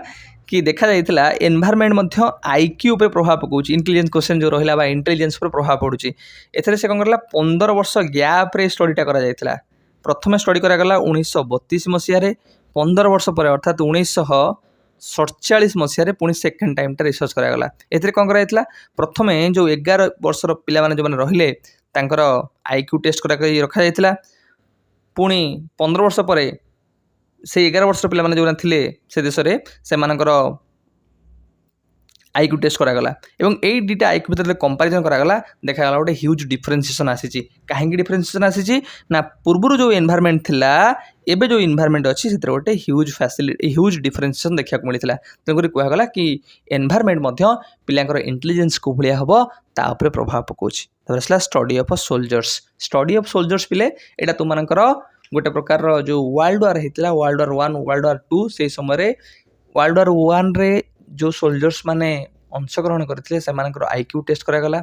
कि देखा जाइथिला एनवायरनमेंट मध्य आईक्यू पे प्रभाव पकाउछि इंटेलिजेंस क्वेश्चन जो रहिला बा इंटेलिजेंस पर प्रभाव पड़ुछि एथरे से कौन करला 15 वर्ष गैप रे स्टडीटा करा जाइथिला प्रथम स्टडी करा गला 1932 मसिया रे 15 वर्ष पर अर्थात 1947 मसीह पुणी सेकेंड टाइम रिसर्च करागला। एथिरे कौन कराइला प्रथमे जो 11 वर्षर पिला माने जो माने रहिले तांकर आईक्यू टेस्ट करा रखा जाइतिला। पुणी 15 वर्ष पर से 11 वर्षर पिला माने जो थिले से देश रे से मानकर आईक्यू टेस्ट करागला एवं एई दुटा आईक्यू भितर कंपैरिजन करागला देखागला गोटे ह्यूज डिफरेंशिएशन आसीची। काहेकि डिफरेंशिएशन आसीची ना पूर्वरु जो एनवायरनमेंट थिला एबे जो एनवायरनमेंट अछि सेतरे गोटे ह्यूज डिफरेंशिएशन देखा मिलता। तेणुकर कहगला कि एनवायरनमेंट मध्य पिलांकर इंटेलिजेंस को भलिया हबो ता ऊपर प्रभाव पकोछि। तबसला स्टडी ऑफ सोल्जर्स पिले एटा तुम मानकर गोटे प्रकार जो वर्ल्ड वार हेतिला वर्ल्ड वार 1 वर्ल्ड वार 2 से समय वर्ल्ड वार 1 रे जो सोल्जर्स माने अंशग्रहण करथिले से मानकर आईक्यू टेस्ट करागला।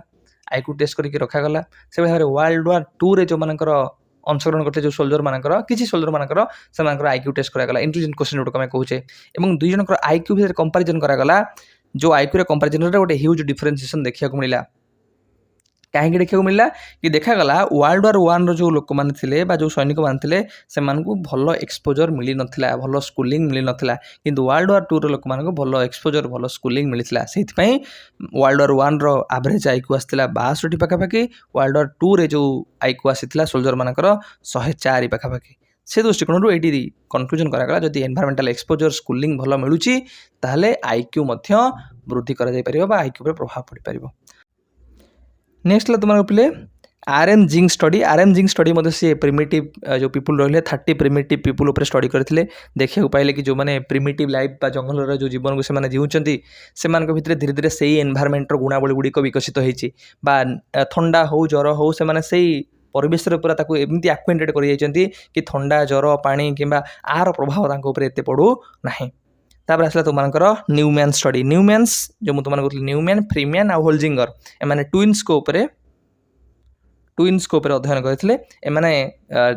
आईक्यू टेस्ट करके रखागला। से भाई वर्ल्ड वार 2 रे जो मानकर अंशग्रहण करते जो सोल्जर मानकर किसी सोल्जर मानकर से मानकर आईक्यू टेस्ट करागला। इंटेलिजेंट क्वेश्चन जोटा मैं कहूचे एवं दुई जनकर आईक्यू भितर कंपैरिजन करागला। जो आईक्यू रे कंपैरिजन रे गोटे ह्यूज डिफरेंशिएशन देखा मिला। कहीं देखा मिलला कि देखागला वर्ल्ड वार 1 जो लोक मैंने थे जो सैनिक मैंने से भल एक्सपोजर मिल नाला भल स्कूलिंग मिल नाला कि वर्ल्ड वार 2 लोक मान भल एक्सपोजर भल स्कूलिंग मिलता से वर्ल्ड वार 1 रो एवरेज आईक्यू आसाला 62 पाखापाखि वर्ल्ड वार 2 रे जो आईक्यू आसाला सोल्जर मानकर 104 पाखापाखि। से दृष्टिकोण ये कनक्लूजन करागला जदि एनवायरमेंटल एक्सपोजर स्कूलिंग भल मिलूची ताहले आईक्यू वृद्धि कर आईक्यू पर प्रभाव पड़ पार। नेक्स्ट तुम पे आरएम जिंग स्टडी मतलब सी प्रिमिटिव जो पीपुल रही 30 प्रिमिटिव पीपुल उपर स्टडी करते देखा पाइले कि जो मैंने प्रिमिटिव लाइफ बा जंगल जो जीवन को से जीवुंट से धीरे धीरे से एनवायरमेंट गुणावली गुड़िक विकसित होती थंडा हो ज्वर हो से परिवेश पूरा एमती आक्वेंटेड कर थंडा ज्वर पानी कि आर प्रभाव एत पड़ू ना। तापर आसला तुमकर न्यूमैन स्टडी न्यूमैन्स जो मुझे तुमको कहली न्यूमैन फ्रीमैन आ होल्जिंगर एमाने ट्विन्स को अध्ययन करते एमाने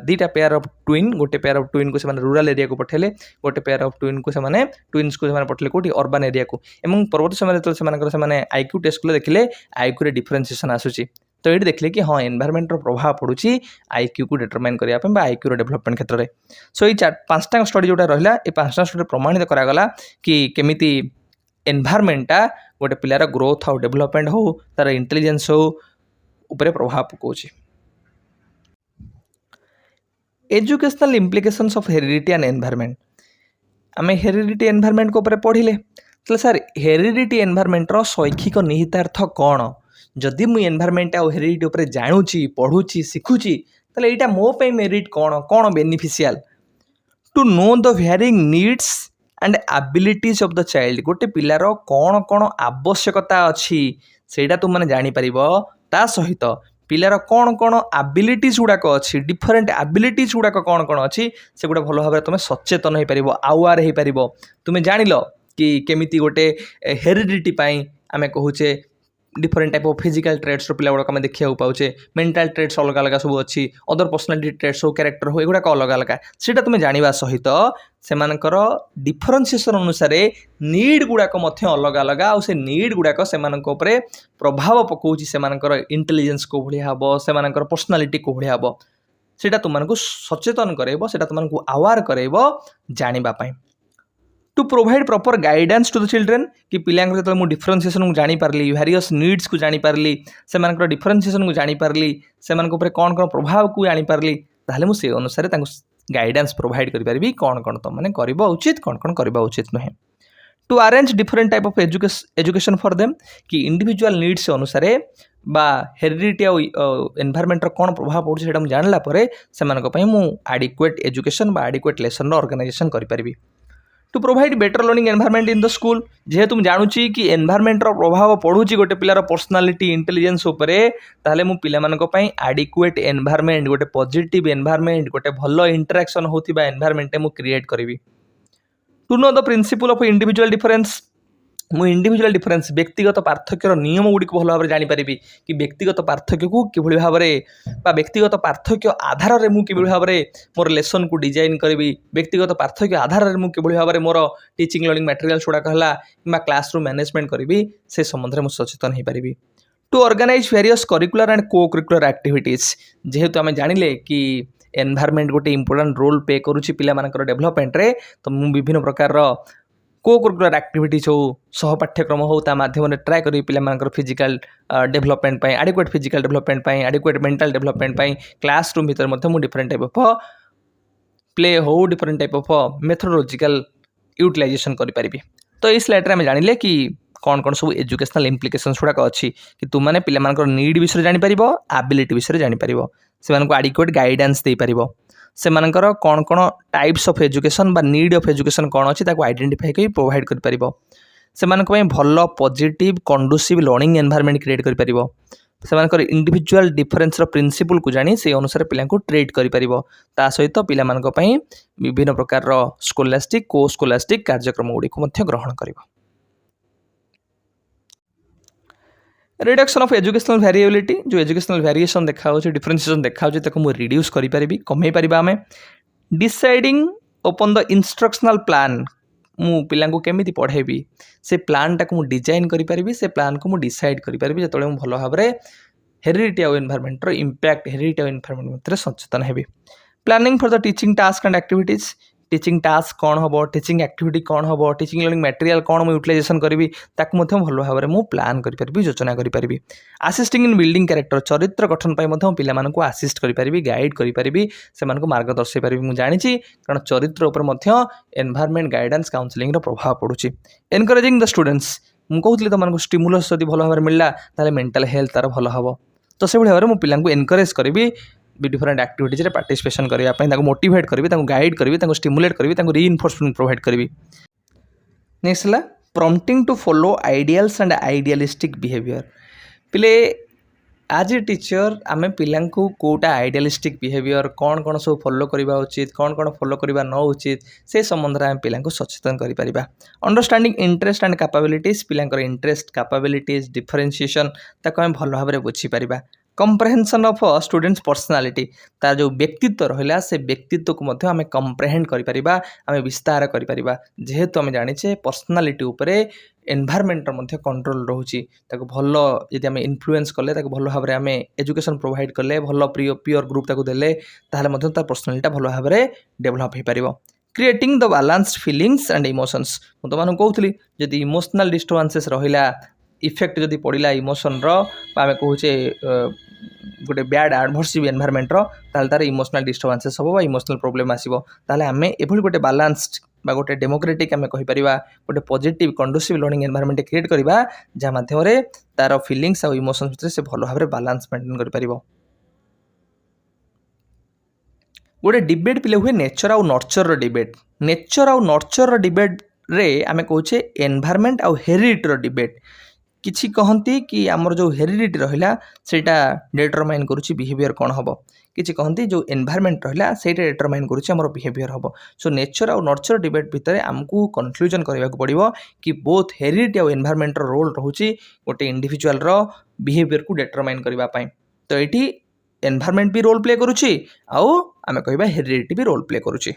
दीटा पेयर ऑफ ट्विन गोटे पेयर ऑफ ट्विन को रूरल एरिया को पठेले गोटे पेयर ऑफ ट्विन को ट्विन्स को पठेले कौटी अर्बन एरिया को एवं परवर्त समय से आईक्यू टेस्ट कले देखिले आईक्यू रे डिफरेंशिएशन आसुची। तो ये देखिले कि हाँ एनवायरमेंट प्रभाव पड़ुची आईक्यू को डिटरमाइन करने आईक्यू डेवलपमेंट क्षेत्र में। सो ये 5टा स्टडी जोटा रहा ये 5टा स्टडी प्रमाणित करागला कि केमिति एनवायरमेंटा गोटे पिलार ग्रोथ हो डेवलपमेंट हो तार इंटेलिजेंस हो उपरे प्रभाव पकाउची। Educational implications of heredity and environment आम हेरिडिटी एनवायरमेंट को पढ़िले तो सर हेरिडिटी एनवायरमेंट रो शैक्षिक निहितार्थ कौन जदि मुझे एनवायरमेंट आ हेरिडिटी उपर जानुची पढ़ुची शिखुची तो यहाँ मो पे मेरिट कौन कौन beneficial to know the varying needs and abilities of the child गोटे पिलार कौन कौन आवश्यकता अच्छी सेटा तुम मैंने जापर ता सहित पिलार कौन कौन एबिलिटीज गुड़ाक अच्छी डिफरेंट एबिलिटीज गुड़ाक कौन कौन अच्छी से गुड़ा भल भाव तुम सचेतन हो पार आवार हो पार तुम्हें जानिल कि केमिति गोटे हेरिडिटी आम कहूचे different type of physical traits पिला गुड़ाक आम देखा पाचे मेंटल ट्रेड्स अलग अलग सब अच्छी अदर पर्सनालिटी ट्रेड्स हो कैरेक्टर हो एगुड़ाक अलग अलग से तुम्हें जाना सहित से डिफरेंशिएशन अनुसार नीड गुड़ाक अलग अलग आ से नीड गुड़ाक से प्रभाव पकाउछि से इंटेलिजेंस को भाया हम से पर्सनालिटी को भाया हम से तुमको सचेतन करब से तुमको आवार करब जानापी to provide proper guidance to the children कि पिला जो मुझे डिफरेंशिएशन को जानीपारी वेरियस नीड्स को जानीपारी से डिफरेंशिएशन को जानीपारी से कौन कौन प्रभाव को जानीपारी ताहले मुझे अनुसार गाइडेंस प्रोवाइड करी कौन कौन तुम मैंने करवा उचित कौन कौन करवा उचित नुहे to arrange different type of education for them कि इंडिविजुअल नीड्स अनुसार बा हेरिडिटी एनवायरमेंट कौन प्रभाव पड़े से जानला से एडिक्वेट एजुकेशन बा एडिक्वेट लेसन ऑर्गेनाइजेशन करी to provide better learning environment in the school जेहेतु मुझे जानूची कि एनवायरमेंट प्रभाव पड़ुची गोटे पिलार पर्सनालिटी इंटेलिजेंस उपरे ताहले मु पिला मानक पई एडिक्वेट एनवायरमेंट गोटे पॉजिटिव एनवायरमेंट गोटे भलो इंटरेक्शन होतिबा एनवायरमेंट मु क्रिएट करिवि to know the principle of individual difference मु इंडिविजुअल डिफरेंस व्यक्तिगत पार्थक्यर नियम गुड़िक भल भाव जानीपारि कि व्यक्तिगत पार्थक्य को किभଳି भाବରେ बा व्यक्तिगत पार्थक्य आधार रे मु किभଳି भाବରେ मोर लेसन को डिजाइन करी व्यक्तिगत पार्थक्य आधार रे मु किभଳି भाବରେ मोर टीचिंग लर्निंग मटेरियल गुड़ाक है कि क्लासरूम मैनेजमेंट करी से संबंध में मुझे सचेतन हो पारि to organize various curricular and co curricular activities जेहेतु आम जानिले कि एनवायरनमेंट गोटे इंपोर्टेंट रोल प्ले करुच्ची पिलामानकर डेभलपमेंट रे तो मु विभिन्न प्रकार को करिकुलर एक्टिविटीज हो सह पाठ्यक्रम हो ता माध्यम ट्राए करी पिलामानकर फिजिकल डेभलपमेंट पई एडिक्वेट फिजिकल डेभलपमेंट पई एडिक्वेट मेंटल डेभलपमेंट पई क्लासरूम भीतर मु डिफरेंट टाइप ऑफ प्ले हो different type of methodological utilization करि परिबी। तो इस स्लाइड रे हम जानिले कि कौन कौन सब एजुकेशनल इम्प्लिकेशंस गुड़ाक अच्छी कि तुमने पिलामानकर नीड विषय जानिपर एबिलिटी विषय जानिपर से आडिक्वेट गाइडेंस दे पार से कौन कौन टाइप्स ऑफ एजुकेशन बा नीड ऑफ एजुकेशन कौन अच्छी आइडेंटिफाई कर प्रोवाइड कर से भल पॉजिटिव कंडुसिव लर्निंग एनवायरनमेंट क्रिएट कर से इंडिविजुअल डिफरेंस प्रिंसिपल को जानी से अनुसार पिला ट्रेट कर सहित पिला विभिन्न प्रकार स्कोलास्टिक को स्कोलास्टिक कार्यक्रम गुड़िक ग्रहण कर रिडक्शन ऑफ एजुकेशनल वेरिएबिलिटी जो एजुकेशनल वेरिएशन देखा डिफरेंशिएशन देखा रिड्यूस करी कमे पारिबा आमे deciding open the instructional plan मु पिला केमी पढ़ेबी से प्लान टाक मु डिजाइन करि परिबी से प्लान को मु डिसाइड करि परिबी जतले मु भलो भाबरे हेरिडिटी और एनवायरनमेंट रो इंपैक्ट हेरिडिटी और एनवायरनमेंट मते सचेतन heavy. Planning for the teaching task and activities teaching task कौन हम टीचिंग एक्टिविटी कौन हम टीचिंग लर्निंग मटेरियल कौन मुझे यूटिलाइजेशन करी ताकू भल भाव में प्लान करी योजना करी आसिस्टिंग इन बिल्डिंग कैरेक्टर चरित्र गठन पाई आसिस्ट करी गाइड करी से मार्ग दर्शे पारि मुझे जानी कारण चरित्र उपर एनवायरनमेंट गाइडेंस काउंसलिंग प्रभाव पड़ुछि। एनकरेजिंग द स्टूडेंट्स मुझे कहूली तुमको स्टिमुलस जब भल भाव मिलला ताले मेंटल हेल्थ तार भल हम तो से भाव में पिला एनकरेज करी डिफरेंट एक्टिविटीज रे पार्टिसिपेशन करने मोटिवेट करी गाइड करी स्टिमुलेट करी रीइंफोर्समेंट प्रोवाइड करी। नेक्स्ट है prompting to follow ideals and idealistic behaviour पिले आज ए टीचर आम पिला कोटा आइडियलिस्टिक बिहेवियर कौन कौन सब फॉलो करवा उचित कौन कौन फॉलो करवा न उचित से संबंध में आम पिला सचेतन करें। अंडरस्टैंडिंग इंटरेस्ट एंड कैपेबिलिटीज पिलांकर इंटरेस्ट कैपेबिलिटीज डिफरेंशिएशन ताको आम भल भाव में बुझीपर कंप्रेहेंशन ऑफ स्टूडेंट्स पर्सनालिटी तार जो व्यक्तित्व रहा से व्यक्तित्व को आम कंप्रेहेंड करें विस्तार करें जेहेतु आम जाने पर्सनालिटी उपरे एनवायरनमेंट कंट्रोल रोचे भल यदि आम इन्फ्लुएंस कले भल भाव में आम एजुकेशन प्रोवाइड कले भल प्योर ग्रुप ताको देले तार पर्सनालिटी भल भाव में डेभलप हो पार। Creating the balanced feelings and emotions मुझे तुमको कहूली जदि इमोशनल डिस्टर्बांसेस रहा इफेक्ट जदि पड़ा इमोशन आम कहे गोटे बैड एडभर्सिव एनवायरनमेंट तार इमोशनल डिस्टर्बांसेस हम इमोशनल प्रोब्लेम आसो आम एभली गोटे बैलेंस्ड बा गोटे डेमोक्रेटिक आम कहीपर गोटे पॉजिटिव कंडुसिव लर्निंग एनवायरनमेंट क्रिएट करवा जहाँ माध्यम तार फीलिंग्स और इमोशंस भितर से भल भाव में बैलेंस मेंटेन कर गोटे डिबेट पिले हुए नेचर आउ नर्चर डिबेट नेचर आउ नर्चर डिबेट रे आम कहे एनवायरनमेंट आउ हेरिडिटी डिबेट किछि कहती कि आमर जो हेरिडिटी रहा सेटा डिटरमाइन करुच्ची बिहेवियर कौन हम किछि कहती जो एनवायरनमेंट रहा से डिटरमाइन करुच्ची आमर बिहेवियर हम सो नेचर आउ नर्चर डिबेट भितर आमको कन्क्लूजन करने पड़ो कि बोथ हेरिडिटी आउ एनवायरनमेंट रोल रोचे गोटे इंडिविजुअल बिहेवियर को डिटरमाइन करने तो ये एनवायरनमेंट भी रोल प्ले करुच्ची आउ आम कह हेरिडिटी भी रोल प्ले करुच्ची।